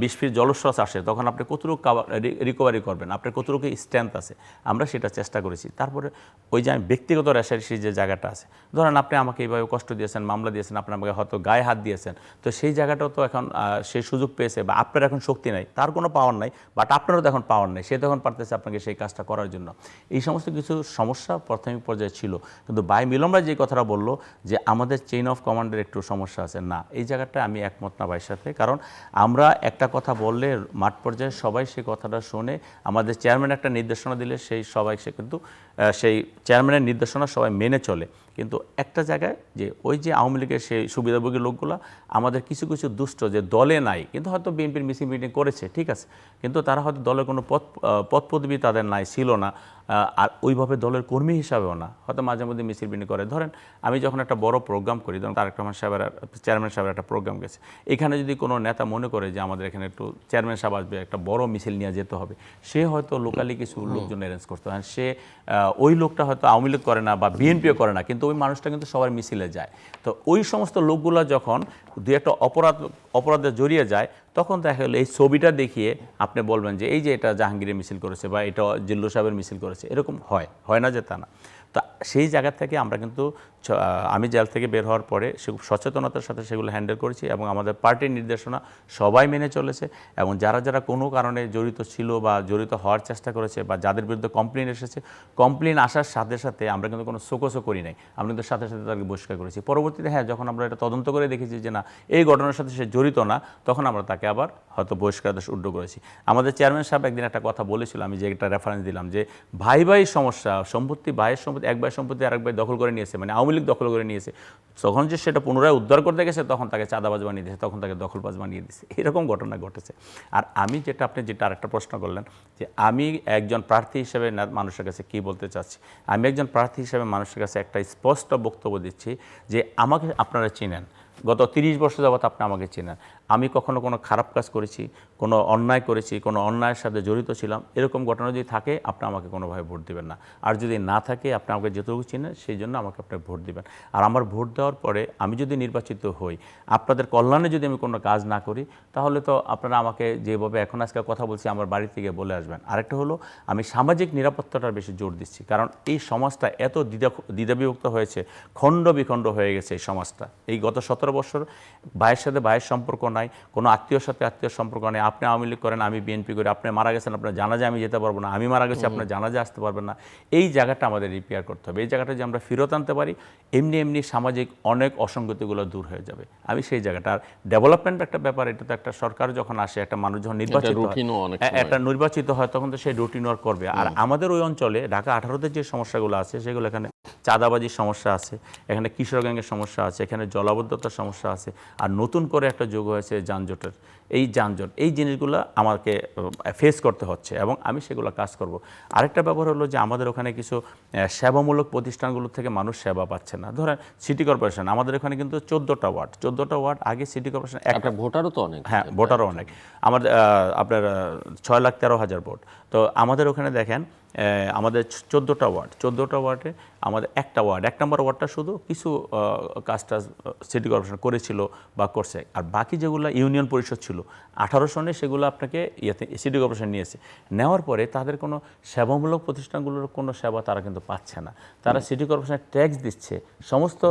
20 ফিট জলস্রোত আসে তখন আপনি কতটুকু রিকভারি করবেন, আপনার কতটুকু স্ট্রেংথ আছে, আমরা সেটা চেষ্টা করেছি। তারপরে ওই যে আমি ব্যক্তিগত রেশারেশি যে জায়গাটা আছে, ধরেন আপনি আমাকে এইভাবে কষ্ট দিয়েছেন, মামলা দিয়েছেন, আপনি আমাকে হয়তো গায়ে হাত দিয়েছেন, তো সেই জায়গাটাও তো এখন সেই সুযোগ পেয়েছে, বা আপনার এখন শক্তি নাই, তার কোনো পাওয়ার নাই, বাট আপনারও তো এখন পাওয়ার নেই, সে তখন পারতেছে আপনাকে সেই কাজটা করার জন্য। এই সমস্ত কিছু সমস্যা প্রাথমিক পর্যায়ে ছিল। কিন্তু ভাই মিলনরা যে কথাটা বললো যে আমাদের চেইন অফ কমান্ডের একটু সমস্যা আছে, না, এই জায়গাটা আমি একমত না ভাইয়ের সাথে। কারণ আমরা একটা কথা বললে মাঠ পর্যায়ে সবাই সেই কথাটা শোনে, আমাদের চেয়ারম্যান একটা নির্দেশনা দিলে সে কিন্তু সেই চেয়ারম্যানের নির্দেশনা সবাই মেনে চলে। কিন্তু একটা জায়গায় যে ওই যে আওয়ামী লীগের সেই সুবিধাভোগী লোকগুলো আমাদের কিছু কিছু দুষ্ট যে দলে নাই, কিন্তু হয়তো বিএনপির মিটিং করেছে, ঠিক আছে, কিন্তু তারা হয়তো দলের কোনো পদ পদবি তাদের নাই, ছিল না, আর ওইভাবে দলের কর্মী হিসাবেও না, হয়তো মাঝে মধ্যে মিছিল মিটিং করে। ধরেন আমি যখন একটা বড় প্রোগ্রাম করি, ধরুন তারেক রহমান সাহেবের চেয়ারম্যান সাহেবের একটা প্রোগ্রাম গেছে, এখানে যদি কোনো নেতা মনে করে যে আমাদের এখানে একটু চেয়ারম্যান সাহেব আসবে, একটা বড় মিছিল নিয়ে যেতে হবে, সে হয়তো লোকালি কিছু লোকজন অ্যারেঞ্জ করতে হয়। সে ওই লোকটা হয়তো আওয়ামী লীগ করে না বা বিএনপিও করে না, কিন্তু ওই মানুষটা কিন্তু সবার মিছিলে যায়। তো ওই সমস্ত লোকগুলো যখন দু একটা অপরাধে জড়িয়ে যায়, তখন দেখা গেলো এই ছবিটা দেখিয়ে আপনি বলবেন যে এই যে এটা জাহাঙ্গীরের মিছিল করেছে বা এটা জিল্লু সাহেবের মিছিল করেছে, এরকম হয় না যে তা না। তো সেই জায়গা থেকে আমরা কিন্তু আমি জেল থেকে বের হওয়ার পরে সচেতনতার সাথে সেগুলো হ্যান্ডেল করেছি, এবং আমাদের পার্টির নির্দেশনা সবাই মেনে চলেছে। এবং যারা যারা কোনো কারণে জড়িত ছিল বা জড়িত হওয়ার চেষ্টা করেছে বা যাদের বিরুদ্ধে কমপ্লেন এসেছে, কমপ্লেন আসার সাথে সাথে আমরা কিন্তু কোনো শোকসও করি নাই, আমরা কিন্তু সাথে সাথে তাদেরকে বহিষ্কার করেছি। পরবর্তীতে হ্যাঁ, যখন আমরা এটা তদন্ত করে দেখেছি যে না, এই ঘটনার সাথে সে জড়িত না, তখন আমরা তাকে আবার হয়তো বহিষ্কারাদেশ উড্ড করেছি। আমাদের চেয়ারম্যান সাহেব একদিন একটা কথা বলেছিল, আমি যে একটা রেফারেন্স দিলাম, যে ভাই সমস্যা, ভাইয়ের সম্পত্তি, এক ভাইয়ের সম্পত্তি আরেক ভাই দখল করে নিয়েছে, মানে আওয়ামী লীগ দখল করে নিয়েছে, তখন যে সেটা পুনরায় উদ্ধার করতে গেছে তখন তাকে চাঁদাবাজ বানিয়ে দিয়েছে, তখন তাকে দখলবাজ বানিয়ে দিয়েছে, এরকম ঘটনা ঘটেছে। আর আমি আপনি যেটা আরেকটা প্রশ্ন করলেন যে আমি একজন প্রার্থী হিসেবে মানুষের কাছে কী বলতে চাচ্ছি, আমি একজন প্রার্থী হিসেবে মানুষের কাছে একটা স্পষ্ট বক্তব্য দিচ্ছি যে আমাকে আপনারা চিনেন, গত 30 বছর যাবত আপনি আমাকে চেনেন, আমি কখনো কোনো খারাপ কাজ করেছি, কোনো অন্যায় করেছি, কোনো অন্যায়ের সাথে জড়িত ছিলাম, এরকম ঘটনা যদি থাকে আপনি আমাকে কোনোভাবে ভোট দেবেন না। আর যদি না থাকে, আপনি আমাকে যতটুকু চিনেন সেই জন্য আমাকে আপনি ভোট দেবেন। আর আমার ভোট দেওয়ার পরে আমি যদি নির্বাচিত হই, আপনাদের কল্যাণে যদি আমি কোনো কাজ না করি, তাহলে তো আপনারা আমাকে যেভাবে এখন আজকে কথা বলছি আমার বাড়ি থেকে বলে আসবেন। আরেকটা হলো, আমি সামাজিক নিরাপত্তাটার বেশি জোর দিচ্ছি, কারণ এই সমাজটা এত দ্বিধাবিভক্ত হয়েছে, খণ্ড বিখণ্ড হয়ে গেছে এই সমাজটা। এই গত 17 বছর ভাইয়ের সাথে ভাইয়ের সম্পর্ক নাই, কোনো আত্মীয়র সাথে আত্মীয় সম্পর্ক নেই, আপনি আওয়ামী লীগ করেন, আমি বিএনপি করি, আপনি মারা গেছেন, আপনার জানাজা আমি যেতে পারবো না, আমি মারা গেছি, আপনার জানাজা আসতে পারবেন না। এই জায়গাটা আমাদের রিপেয়ার করতে হবে। এই জায়গাটা যে আমরা ফেরত আনতে পারি, এমনি সামাজিক অনেক অসঙ্গতিগুলো দূর হয়ে যাবে। আমি সেই জায়গাটা, আর ডেভেলপমেন্ট একটা ব্যাপার, এটা তো একটা সরকার যখন আসে, একটা মানুষ যখন নির্বাচিত হয়, একটা নির্বাচিত হয়, তখন তো সেই রুটিন ওয়ার্ক করবে। আর আমাদের ওই অঞ্চলে ঢাকা 18-তে যে সমস্যাগুলো আছে সেগুলো, এখানে চাঁদাবাজির সমস্যা আছে, এখানে কিশোর গ্যাংয়ের সমস্যা আছে, এখানে জলাবদ্ধতার সমস্যা আছে, আর নতুন করে একটা যোগ হয়েছে যানজটের। এই যানজট, এই জিনিসগুলো আমাকে ফেস করতে হচ্ছে এবং আমি সেগুলো কাজ করব। আরেকটা ব্যাপার হলো যে আমাদের ওখানে কিছু সেবামূলক প্রতিষ্ঠানগুলো থেকে মানুষ সেবা পাচ্ছে না। ধরেন সিটি কর্পোরেশন, আমাদের এখানে কিন্তু 14টা ওয়ার্ড, আগে সিটি কর্পোরেশন একটা, ভোটারও তো অনেক, হ্যাঁ ভোটারও অনেক, আমাদের আপনার 6,13,000 ভোট। তো আমাদের ওখানে দেখেন আমাদের 14টা ওয়ার্ডে আমাদের একটা ওয়ার্ড, 1 নম্বর ওয়ার্ডটা শুধু কিছু কাজটা সিটি কর্পোরেশন করেছিল বা করছে, আর বাকি যেগুলো ইউনিয়ন পরিষদ ছিল 18 সনে, সেগুলো আপনাকে সিটি কর্পোরেশন নিয়েছে। নেওয়ার পরে তাদের কোনো সেবামূলক প্রতিষ্ঠানগুলোর কোনো সেবা তারা কিন্তু পাচ্ছে না। তারা সিটি কর্পোরেশনের ট্যাক্স দিচ্ছে, সমস্ত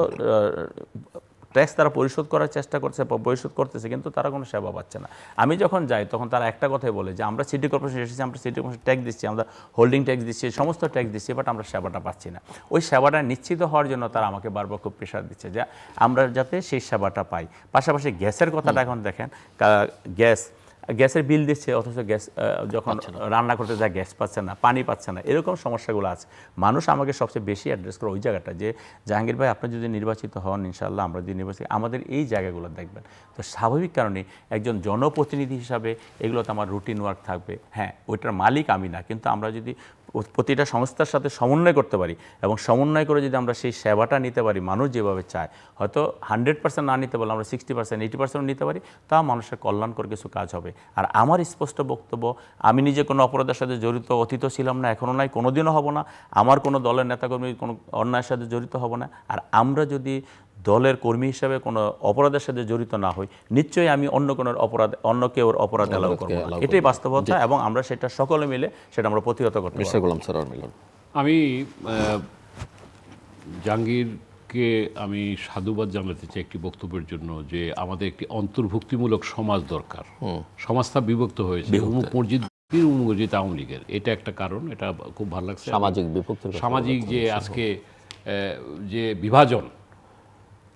ট্যাক্স তারা পরিশোধ করার চেষ্টা করতেছে, কিন্তু তারা কোনো সেবা পাচ্ছে না। আমি যখন যাই তখন তারা একটা কথাই বলে যে আমরা সিটি কর্পোরেশন এসেছি, আমরা সিটি কর্পোরেশন ট্যাক্স দিচ্ছি, আমরা হোল্ডিং ট্যাক্স দিচ্ছি, সমস্ত ট্যাক্স দিচ্ছি, বাট আমরা সেবাটা পাচ্ছি না। ওই সেবাটা নিশ্চিত হওয়ার জন্য তারা আমাকে বারবার খুব প্রেশার দিচ্ছে যে আমরা যাতে সেই সেবাটা পাই। পাশাপাশি গ্যাসের কথাটা এখন দেখেন, গ্যাসের বিল দিচ্ছে, অথচ গ্যাস যখন রান্না করতে যায় গ্যাস পাচ্ছে না, পানি পাচ্ছে না, এরকম সমস্যাগুলো আছে। মানুষ আমাকে সবচেয়ে বেশি অ্যাড্রেস করে ওই জায়গাটা, যে জাহাঙ্গীর ভাই আপনি যদি নির্বাচিত হন, ইনশাআল্লাহ আমরা যদি নির্বাচিত, আমাদের এই জায়গাগুলো দেখবেন। তো স্বাভাবিক কারণে একজন জনপ্রতিনিধি হিসাবে এগুলো তো আমার রুটিন ওয়ার্ক থাকবে। হ্যাঁ, ওইটার মালিক আমি না, কিন্তু আমরা যদি প্রতিটা সংস্থার সাথে সমন্বয় করতে পারি এবং সমন্বয় করে যদি আমরা সেই সেবাটা নিতে পারি মানুষ যেভাবে চায়, হয়তো 100% না নিতে পারলে আমরা 60%, 80% নিতে পারি, তা মানুষের কল্যাণকর কিছু কাজ হবে। আর আমার স্পষ্ট বক্তব্য, আমি নিজে কোনো অপরাধের সাথে জড়িত অতীত ছিলাম না, এখনও নাই, কোনোদিনও হব না। আমার কোনো দলের নেতাকর্মী কোনো অন্যায়ের সাথে জড়িত হব না। আর আমরা যদি দলের কর্মী হিসাবে কোনো অপরাধের সাথে জড়িত না হই, নিশ্চয়ই আমি অন্য কেউ অপরাধ এলাও করবো না। এটাই বাস্তবতা এবং আমরা সেটা সকলে মিলে সেটা আমরা প্রতিহত করতে পারবো। গোলাম সরোয়ার মিলন, আমি জাহাঙ্গীরকে আমি সাধুবাদ জানাতে চাই একটি বক্তব্যের জন্য, যে আমাদের একটি অন্তর্ভুক্তিমূলক সমাজ দরকার। সমাজটা বিভক্ত হয়েছে, অমুক মসজিদ আওয়ামী লীগের, এটা একটা কারণ, এটা খুব ভালো লাগছে। সামাজিক যে আজকে যে বিভাজন,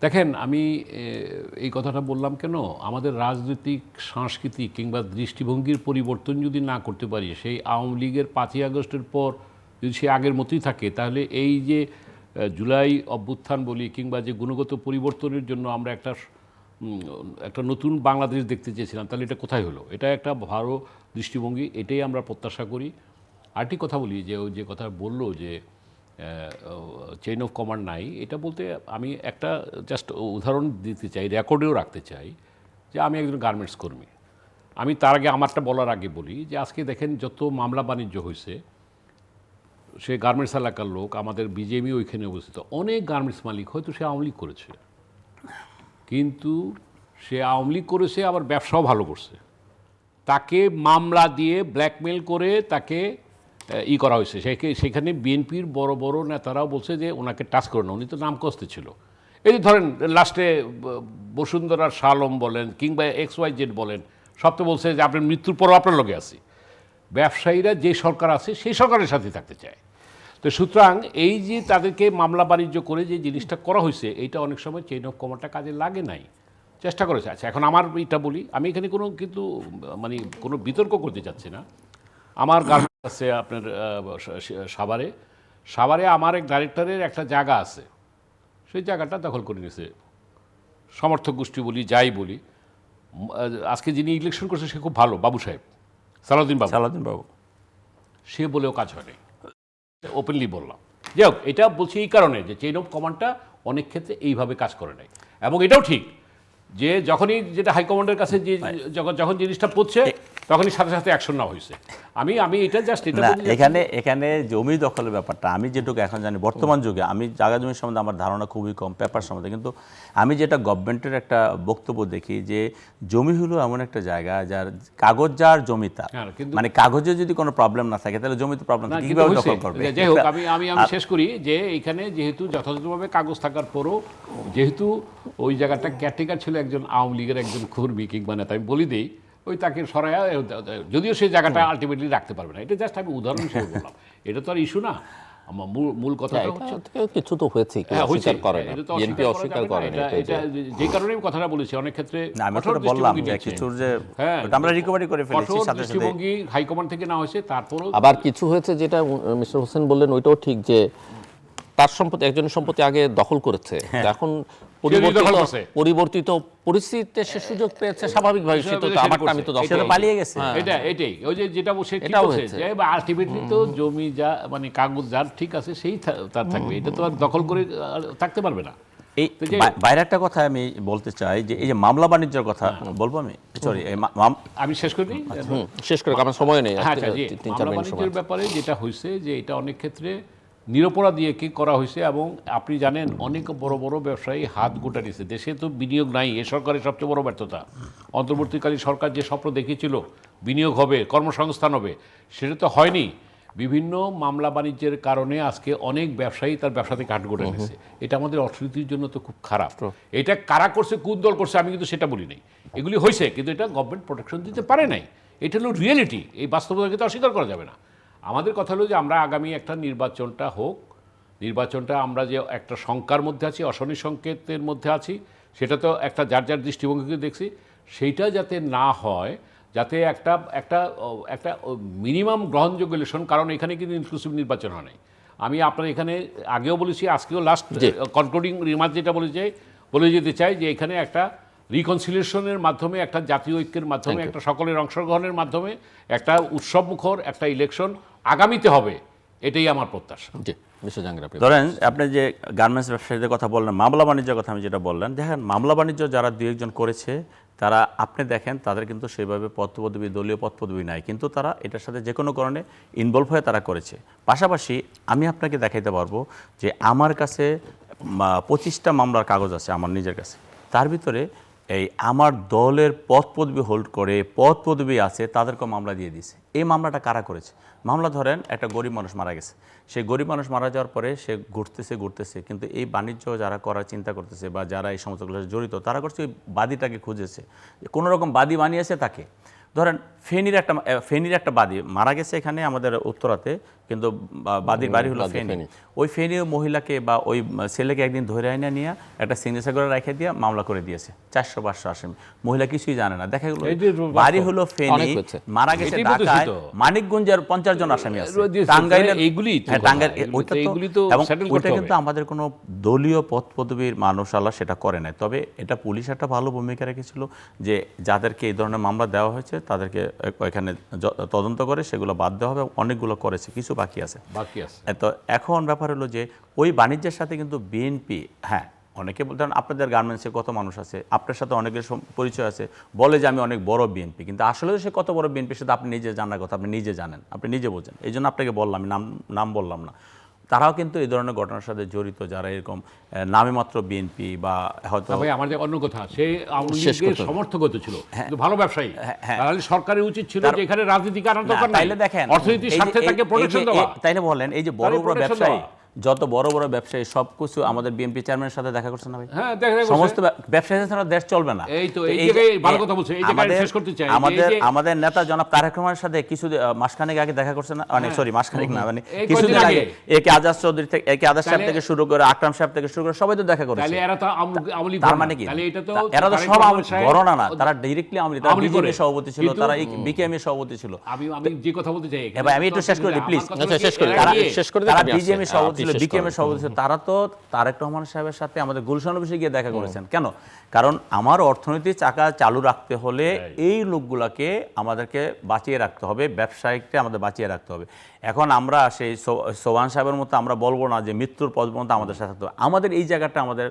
দেখেন আমি এই কথাটা বললাম কেন, আমাদের রাজনৈতিক সাংস্কৃতিক কিংবা দৃষ্টিভঙ্গির পরিবর্তন যদি না করতে পারি, সেই আওয়ামী লীগের 5ই আগস্টের পর যদি সে আগের মতোই থাকে, তাহলে এই যে জুলাই অভ্যুত্থান বলি কিংবা যে গুণগত পরিবর্তনের জন্য আমরা একটা নতুন বাংলাদেশ দেখতে চেয়েছিলাম, তাহলে এটা কোথায় হলো? এটা একটা ভালো দৃষ্টিভঙ্গি, এটাই আমরা প্রত্যাশা করি। আরেকটি কথা বলি, যে ওই যে কথা বললো যে চেইন অফ কমান্ড নাই, এটা বলতে আমি একটা জাস্ট উদাহরণ দিতে চাই, রেকর্ডেও রাখতে চাই, যে আমি একজন গার্মেন্টস কর্মী। আমি তার আগে আমারটা বলার আগে বলি যে আজকে দেখেন যত মামলা বাণিজ্য হয়েছে, সে গার্মেন্টস এলাকার লোক, আমাদের বিজেপি ওইখানে অবস্থিত অনেক গার্মেন্টস মালিক, হয়তো সে আওয়ামী লীগ করেছে, কিন্তু সে আওয়ামী লীগ করেছে আবার ব্যবসাও ভালো করছে, তাকে মামলা দিয়ে ব্ল্যাকমেল করে তাকে করা হয়েছে। সেখানে বিএনপির বড় বড় নেতারাও বলছে যে ওনাকে টাচ করে না, উনি তো নাম কস্তে ছিল। এই যে ধরেন লাস্টে বসুন্ধরার শালম বলেন কিংবা XYZ বলেন, সব তো বলছে যে আপনার মৃত্যুর পরও আপনার লগে আছি। ব্যবসায়ীরা যে সরকার আছে সেই সরকারের সাথে থাকতে চায়। তো সুতরাং এই যে তাদেরকে মামলা বাণিজ্য করে যে জিনিসটা করা হয়েছে, এইটা অনেক সময় চেইন অফ কমান্ডটা কাজে লাগে নাই, চেষ্টা করেছে। আচ্ছা, এখন আমার এটা বলি, আমি এখানে কিন্তু কোনো বিতর্ক করতে চাচ্ছি না। আমার গার্মেন্টস আছে আপনার সাভারে আমার এক ডাইরেক্টরের একটা জায়গা আছে, সেই জায়গাটা দখল করে নিয়েছে সমর্থক গোষ্ঠী বলি, যাই বলি। আজকে যিনি ইলেকশন করছে সে খুব ভালো, বাবু সাহেব, সালাউদ্দিন বাবু, সে বলেও কাজ হয়নি, ওপেনলি বললাম। যাই হোক, এটা বলছি এই কারণে যে চেইন অফ কমান্ডটা অনেক ক্ষেত্রে এইভাবে কাজ করে নাই। এবং এটাও ঠিক যে যখনই যেটা হাইকমান্ডের কাছে যে যখন জিনিসটা পড়ছে, তখনই সাথে সাথে অ্যাকশন নেওয়া হয়েছে। আমি এটা জাস্ট এটা এখানে জমি দখলের ব্যাপারটা আমি যেটুকু এখন জানি, বর্তমান যুগে আমি জায়গা জমি সম্বন্ধে আমার ধারণা খুবই কম, পেপার সম্বন্ধে, কিন্তু আমি যেটা গভর্নমেন্টের একটা বক্তব্য দেখি যে জমি হলো এমন একটা জায়গা যার কাগজ যার জমি তার, মানে কাগজে যদি কোনো প্রবলেম না থাকে তাহলে জমিতে প্রবলেম থাকে, কিভাবে দখল করবে? যাই হোক, আমি শেষ করি যে এখানে যেহেতু যথাযথভাবে কাগজ থাকার পরও যেহেতু ওই জায়গাটা ক্যাটেকার ছিল একজন আওয়ামী লীগের একজন কর্মী কিংবা নেতা, আমি বলি দেই, ওই তাকে সরায়া, যদিও সেই জায়গাটা আলটিমেটলি রাখতে পারবে না। এটা জাস্ট আমি উদাহরণ হিসেবে বললাম, এটা তো আর ইস্যু না। আমার মূল কথাটা হচ্ছে কিছু তো হয়েছে, হ্যাঁ, হয়েছে। অস্বীকার করে না, এটা তো বিএনপি করা অস্বীকার যাবে না। করে না। এটা যে কারণে আমি কথাটা বলেছি, অনেক ক্ষেত্রে না, আমি কঠোর তো বললাম দৃষ্টিভঙ্গি যে নিচ্ছে। কিছুর যে হ্যাঁ, ওটা আমরা রিকভারি করে ফেলেছি কঠোর সাথে সাথে। দৃষ্টিভঙ্গি হাইকমান্ড থেকে না হয়েছে, তারপরও আবার কিছু হয়েছে যেটা মিস্টার হোসেন বললেন, ওইটাও ঠিক, যে তার সম্পত্তি, একজনের সম্পত্তি আগে দখল করেছে, তো এখন দখল করছে। পরিবর্তিত পরিস্থিতিতে সে সুযোগ পেয়েছে, স্বাভাবিকভাবে সে তো সেটা আমারটা আমি তো করছে। দখল সে তো করছি। পালিয়ে গেছে। এটাই ওই যে যেটা বসে ঠিক এটাও আছে, হয়েছে। যে আলটিমেটলি তো জমি যা মানে কাগজ যার ঠিক আছে সেই তার থাকবে, এটা তো আর দখল করে থাকতে পারবে না। এই বাইরে একটা কথা আমি বলতে চাই, যে এই যে মামলা বাণিজ্যের কথা বলবো আমি, সরি আমি শেষ করি। শেষ করে আমার সময় নেই, হ্যাঁ, আচ্ছা, জি, 3-4 মামলা মিনিট সময় বাণিজ্যের ব্যাপারে যেটা হয়েছে যে এটা অনেক ক্ষেত্রে নিরপরাধীকে করা হয়েছে, এবং আপনি জানেন অনেক বড় বড় ব্যবসায়ী হাত গোটা দিয়েছে। দেশে তো বিনিয়োগ নাই, এ সরকারের সবচেয়ে বড় ব্যর্থতা। অন্তর্বর্তীকালীন সরকার যে স্বপ্ন দেখিয়েছিল বিনিয়োগ হবে, কর্মসংস্থান হবে, সেটা তো হয়নি। বিভিন্ন মামলা বাণিজ্যের কারণে আজকে অনেক ব্যবসায়ী তার ব্যবসা থেকে হাত গোটা নিয়েছে। এটা আমাদের অর্থনীতির জন্য তো খুব খারাপ। এটা কারা করছে, কোন দল করছে, আমি কিন্তু সেটা বলি নাই। এগুলি হয়েছে, কিন্তু এটা গভর্নমেন্ট প্রোটেকশন দিতে পারে নাই। এটা হলো রিয়েলিটি, এই বাস্তবতাকে তো অস্বীকার করা যাবে না। আমাদের কথা হলো যে আমরা আগামী একটা নির্বাচনটা হোক, নির্বাচনটা আমরা যে একটা শঙ্কার মধ্যে আছি, অশনি সংকেতের মধ্যে আছি, সেটা তো একটা যার যার দৃষ্টিভঙ্গিকে দেখছি, সেইটা যাতে না হয়, যাতে একটা একটা একটা মিনিমাম গ্রহণযোগ্য ইলেকশন, কারণ এখানে কিন্তু ইনক্লুসিভ নির্বাচন হয় নাই। আমি আপনার এখানে আগেও বলেছি, আজকেও লাস্ট কনক্লুডিং রিমার্ক যেটা বলে যেতে চাই, যে এখানে একটা রিকনসিলিয়েশনের মাধ্যমে, একটা জাতীয় ঐক্যের মাধ্যমে, একটা সকলের অংশগ্রহণের মাধ্যমে একটা উৎসবমুখর একটা ইলেকশন আগামীতে হবে, এটাই আমার প্রত্যাশা। জি, মিস্টার জাহাঙ্গীর, আপনি ধরেন আপনি যে গার্মেন্টস ব্যবসায়ীদের কথা বললেন, মামলা বাণিজ্যের কথা আমি যেটা বললেন, দেখেন মামলা বাণিজ্য যারা দুই একজন করেছে, তারা আপনি দেখেন তাদের কিন্তু সেভাবে পদপদবি, দলীয় পদপদবি নাই, কিন্তু তারা এটার সাথে যে কোনো কারণে ইনভলভ হয়ে তারা করেছে। পাশাপাশি আমি আপনাকে দেখাইতে পারবো যে আমার কাছে 25টা মামলার কাগজ আছে আমার নিজের কাছে, তার ভিতরে এই আমার দলের পদপদবি হোল্ড করে পদপদবি আছে তাদেরকে মামলা দিয়ে দিয়েছে। এই মামলাটা কারা করেছে? মামলা ধরেন একটা গরিব মানুষ মারা গেছে, সেই গরিব মানুষ মারা যাওয়ার পরে সে ঘুরতেছে, কিন্তু এই বাণিজ্য যারা করার চিন্তা করতেছে বা যারা এই সমস্তগুলো জড়িত, তারা করছে ওই বাদীটাকে খুঁজেছে, কোনো রকম বাদী বানিয়েছে তাকে। ধরেন ফেনীর একটা বাদী মারা গেছে এখানে আমাদের উত্তরাতে, কিন্তু বাদীর বাড়ি হলো ফেনী। ওই ফেনী মহিলাকে বা ওই ছেলেকে একদিন ধরে আইনা নিয়ে একটা সিগনেচার করে রেখে দিয়ে মামলা করে দিয়েছে, 400-500 আসামি। মহিলা কিছুই জানে না, দেখা গেল বাড়ি হলো ফেনী, মারা গেছে ঢাকায়, মানিকগঞ্জের 50 জন আসামি আছে, টাঙ্গাইলের এইগুলি, টাঙ্গাইল, এবং ওইটা কিন্তু আমাদের কোনো দলীয় পদপদবীর মানুষ আল্লাহ সেটা করে নাই। তবে এটা পুলিশ একটা ভালো ভূমিকা রেখেছিল, যে যাদেরকে এই ধরনের মামলা দেওয়া হয়েছে তাদেরকে এখানে তদন্ত করে সেগুলো বাদ দেওয়া হবে। অনেকগুলো করেছে, কিছু বাকি আছে। তো এখন ব্যাপার হলো যে ওই বাণিজ্যের সাথে কিন্তু বিএনপি, হ্যাঁ অনেকে বলতেন আপনাদের গার্মেন্টসে কত মানুষ আছে, আপনার সাথে অনেকের পরিচয় আছে, বলে যে আমি অনেক বড় বিএনপি, কিন্তু আসলে সে কত বড় বিএনপি সেটা আপনি নিজে জানার কথা, আপনি নিজে জানেন, আপনি নিজে বোঝেন। এই জন্য আপনাকে বললাম, আমি নাম বললাম না। তারাও কিন্তু এই ধরনের ঘটনার সাথে জড়িত, যারা এরকম নামে মাত্র বিএনপি বা হয়তো। আমাদের অন্য কথা, সে আওয়ামী লীগের সমর্থক ছিল, কিন্তু ভালো ব্যবসায়ী, তাহলে সরকারের উচিত ছিল যে এখানে রাজনীতি কারণ দরকার নাই, তাইলে দেখেন অর্থনীতির স্বার্থে তাকে প্রোটেকশন দেওয়া। তাইলে বলেন এই যে বড় বড় ব্যবসায়ী, যত বড় বড় ব্যবসায়ী সবকিছু আমাদের বিএনপি চেয়ারম্যানের সাথে দেখা করছে না ভাই? হ্যাঁ, দেখা সমস্ত ব্যবসায়ীদের ছাড়া দেশ চলবে না। এই তো এই জায়গায় ভালো কথা বলছে, এই জায়গায় শেষ করতে চাই। আমাদের নেতা জনাব তারেক রহমানের সাথে কিছু মাসখানেক আগে দেখা করছে না, মানে সরি মাসখানেক না, মানে কিছুদিন আগে একে আজাদ চৌধুরী থেকে, একে আজাদ সাহেব থেকে শুরু করে আকরাম সাহেব থেকে শুরু করে সবাই তো দেখা করেছে। তাহলে এরা তো আওয়ামী লীগ, তার মানে কি? এরা তো সব ঘরনা না, তারা ডাইরেক্টলি আওয়ামী লীগ, তারা বিজেপি সভাপতি ছিল, তারা বিকেএম এর সভাপতি ছিল। আমি যে কথা বলতে চাই, ভাই আমি একটু শেষ করে দিই প্লিজ। তারা বিজেপি সভাপতি ছিল, বিকেএম এর সভাপতি ছিল, তারা তো তারেক রহমান সাহেবের সাথে আমাদের গুলশান অফিসে গিয়ে দেখা করেছেন। কেন? কারণ আমার অর্থনীতির চাকা চালু রাখতে হলে এই লোকগুলাকে আমাদেরকে বাঁচিয়ে রাখতে হবে, ব্যবসায়িককে আমাদের বাঁচিয়ে রাখতে হবে। এখন আমরা সেই সোবান সাহেবের মতো আমরা বলবো না যে মৃত্যুর পর পর্যন্ত আমাদের সাথে থাকতে হবে। আমাদের এই জায়গাটা আমাদের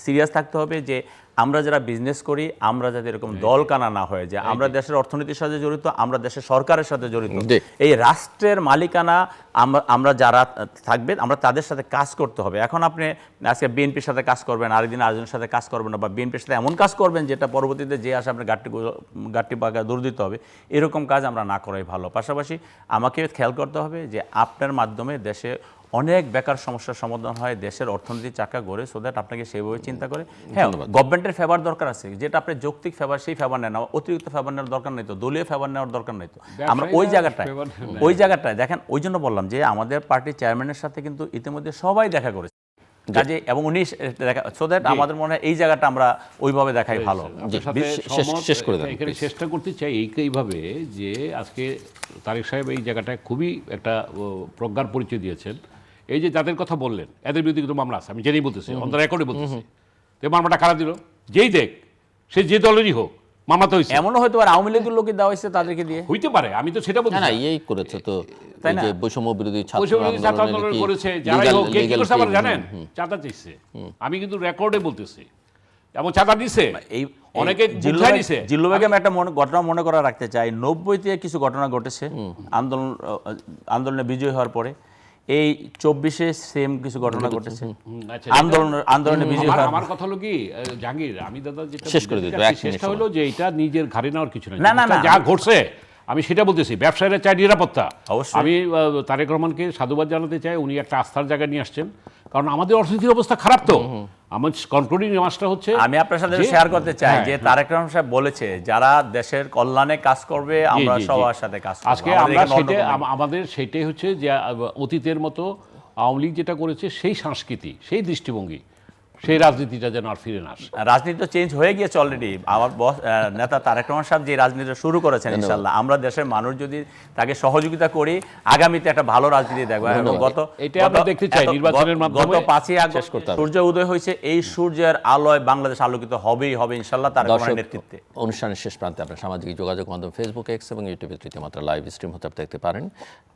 সিরিয়াস থাকতে হবে, যে আমরা যারা বিজনেস করি আমরা যাতে এরকম দল কানা না হয়ে যায়, আমরা দেশের অর্থনীতির সাথে জড়িত, আমরা দেশের সরকারের সাথে জড়িত, এই রাষ্ট্রের মালিকানা আমরা যারা থাকবে আমরা তাদের সাথে কাজ করতে হবে। এখন আপনি আজকে বিএনপির সাথে কাজ করবেন, আরেকদিন আরেকজনের সাথে কাজ করবেন না, বা বিএনপির সাথে এমন কাজ করবেন যেটা পরবর্তীতে যে আসে আপনার গাট্টি পাকা দূর দিতে হবে, এরকম কাজ আমরা না করাই ভালো। পাশাপাশি আমাকে খেয়াল করতে হবে যে আপনার মাধ্যমে দেশে অনেক বেকার সমস্যার সমাধান হয়, দেশের অর্থনীতি চাকা গড়ে, সো দ্যাট আপনাকে সেইভাবে চিন্তা করে। হ্যাঁ, গভর্নমেন্টের ফেভার দরকার আছে, যেটা আপনার যৌক্তিক ফেভার, সেই ফেভার নেন, অতিরিক্ত ফেভার নেওয়ার দরকার নেই তো, দলীয় ফেভার নেওয়ার দরকার নেই তো। আমরা ওই জায়গাটায় দেখেন, ওই জন্য বললাম যে আমাদের পার্টির চেয়ারম্যানের সাথে কিন্তু ইতিমধ্যে সবাই দেখা করেছে কাজে, এবং উনি দেখা, সো দ্যাট আমাদের মনে হয় এই জায়গাটা আমরা ওইভাবে দেখাই ভালো। শেষ করে দেন এখানে চেষ্টা করতে চাই এইভাবে যে আজকে তারেক সাহেব এই জায়গাটায় খুবই একটা প্রজ্ঞার পরিচয় দিয়েছেন। এই যে যাদের কথা বললেন, এদের বিরুদ্ধে কিন্তু মামলা আছে, আমি জেনেই বলতেছি, অন দ্য রেকর্ডে বলতেছি। তো মামলাটা কারা দিল? যেই দেখ, সে যে দলেরই হোক, মামলা তো হয়েছে। এমনও হয়তো আর আওয়ামী লীগের লোকই দেওয়া হয়েছে, তাদেরকে দিয়ে হইতে পারে, আমি তো সেটা বলছি না, এই করেছে তো, তাই না? যে বৈষম্য বিরোধী ছাত্র আন্দোলন করেছে, যারাই হোক, কে কি করছে আবার জানেন? চাঁদা চাইছে, আমি কিন্তু রেকর্ডে বলতেছি, এবং চাঁদা দিছে, এই অনেকে বুঝাই নিছে। জিল্লু বেগম একটা ঘটনা মনে করা রাখতে চাই, 90-তে কিছু ঘটনা ঘটেছে আন্দোলনে বিজয় হওয়ার পরে, এই 24-এ সেম কিছু ঘটনা ঘটেছে আন্দোলনে বিজয় হওয়ার। আমার কথা হলো কি জাহাঙ্গীর, আমি দাদা যেটা শেষ করে দিই, চেষ্টা হলো যে এটা নিজের ঘাড়ে নেওয়ার কিছু নাই, যা ঘটছে আমি সেটা বলতেছি। ব্যবসায়ীরা চাই নিরাপত্তা। আমি তারেক রহমানকে সাধুবাদ জানাতে চাই, উনি একটা আস্থার জায়গায় নিয়ে আসছেন, কারণ আমাদের অর্থনৈতিক অবস্থা খারাপ। তো আমার কনক্লুডিং রিমার্কসটা হচ্ছে, আমি আপনার সাথে শেয়ার করতে চাই যে তারেক রহমান সাহেব বলেছে যারা দেশের কল্যাণে কাজ করবে আমরা সবার সাথে কাজ করব। আজকে আমরা আমাদের সেটাই হচ্ছে যে অতীতের মতো আওয়ামী লীগ যেটা করেছে সেই সংস্কৃতি, সেই দৃষ্টিভঙ্গি, সেই রাজনীতিটা যেন আর ফিরে না আসে। রাজনীতি তো চেঞ্জ হয়ে গিয়েছে অলরেডি। আমার নেতা তারেক রহমান সাহেব যে রাজনীতিটা শুরু করেছেন, ইনশাআল্লাহ আমরা দেশের মানুষ যদি তাকে সহযোগিতা করি, আগামীতে একটা ভালো রাজনীতি দেখবো। এটা আমরা দেখতে চাই নির্বাচনের মাধ্যমে। গত 5ই আগস্ট সূর্য উদয় হয়েছে, এই সূর্যের আলোয় বাংলাদেশ আলোকিত হবেই হবে ইনশাআল্লাহ তারেক রহমানের নেতৃত্বে। অনুষ্ঠানের শেষ প্রান্তে আপনার সামাজিক যোগাযোগ মাধ্যম ফেসবুক, এক্স এবং ইউটিউবে তৃতীয় মাত্রা লাইভ স্ট্রিম হতে দেখতে পারেন।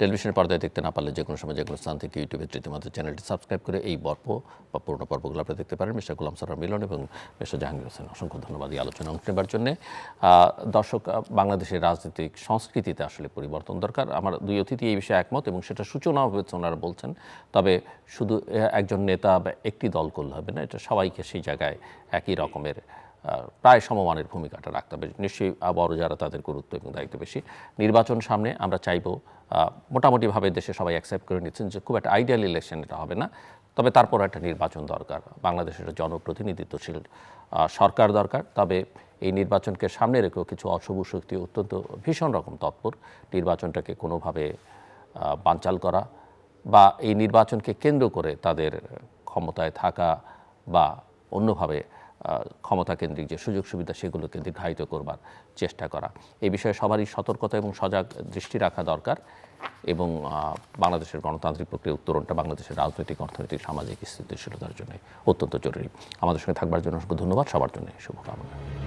টেলিভিশনের পর্দায় দেখতে না পারলে যে কোনো সময় যে কোনো স্থান থেকে ইউটিউবে তৃতীয় মাত্রা চ্যানেলটি সাবস্ক্রাইব করে এই পর্ব বা পুরোনো পর্বগুলো আপনারা দেখতে পারেন। মিস্টার গোলাম সরওয়ার মিলন এবং মিস্টার জাহাঙ্গীর হোসেন, অসংখ্য ধন্যবাদ এই আলোচনা অংশ নেবার জন্য। দর্শক, বাংলাদেশের রাজনৈতিক সংস্কৃতিতে আসলে পরিবর্তন দরকার। আমার দুই অতিথি এই বিষয়ে একমত এবং সেটা সূচনাও হয়েছে, ওনারা বলছেন। তবে শুধু একজন নেতা বা একটি দল করলে হবে না, এটা সবাইকে সেই জায়গায় একই রকমের প্রায় সমমানের ভূমিকাটা রাখতে হবে। নিশ্চয়ই বড় যারা, তাদের গুরুত্ব এবং দায়িত্ব বেশি। নির্বাচন সামনে, আমরা চাইব মোটামুটিভাবে দেশে সবাই অ্যাকসেপ্ট করে নিচ্ছেন যে খুব একটা আইডিয়াল ইলেকশন এটা হবে না, তবে তারপর একটা নির্বাচন দরকার। বাংলাদেশের জনপ্রতিনিধিত্বশীল সরকার দরকার। তবে এই নির্বাচনকে সামনে রেখেও কিছু অশুভ শক্তি অত্যন্ত ভীষণ রকম তৎপর নির্বাচনটাকে কোনোভাবে বানচাল করা বা এই নির্বাচনকে কেন্দ্র করে তাদের ক্ষমতায় থাকা বা অন্যভাবে ক্ষমতা কেন্দ্রিক যে সুযোগ সুবিধা সেগুলোকে দীর্ঘায়িত করবার চেষ্টা করা, এই বিষয়ে সবারই সতর্কতা এবং সজাগ দৃষ্টি রাখা দরকার। এবং বাংলাদেশের গণতান্ত্রিক প্রক্রিয়া উত্তরণটা বাংলাদেশের রাজনৈতিক, অর্থনৈতিক, সামাজিক স্থিতিশীলতার জন্য অত্যন্ত জরুরি। আমাদের সঙ্গে থাকবার জন্য অসংখ্য ধন্যবাদ। সবার জন্য শুভকামনা।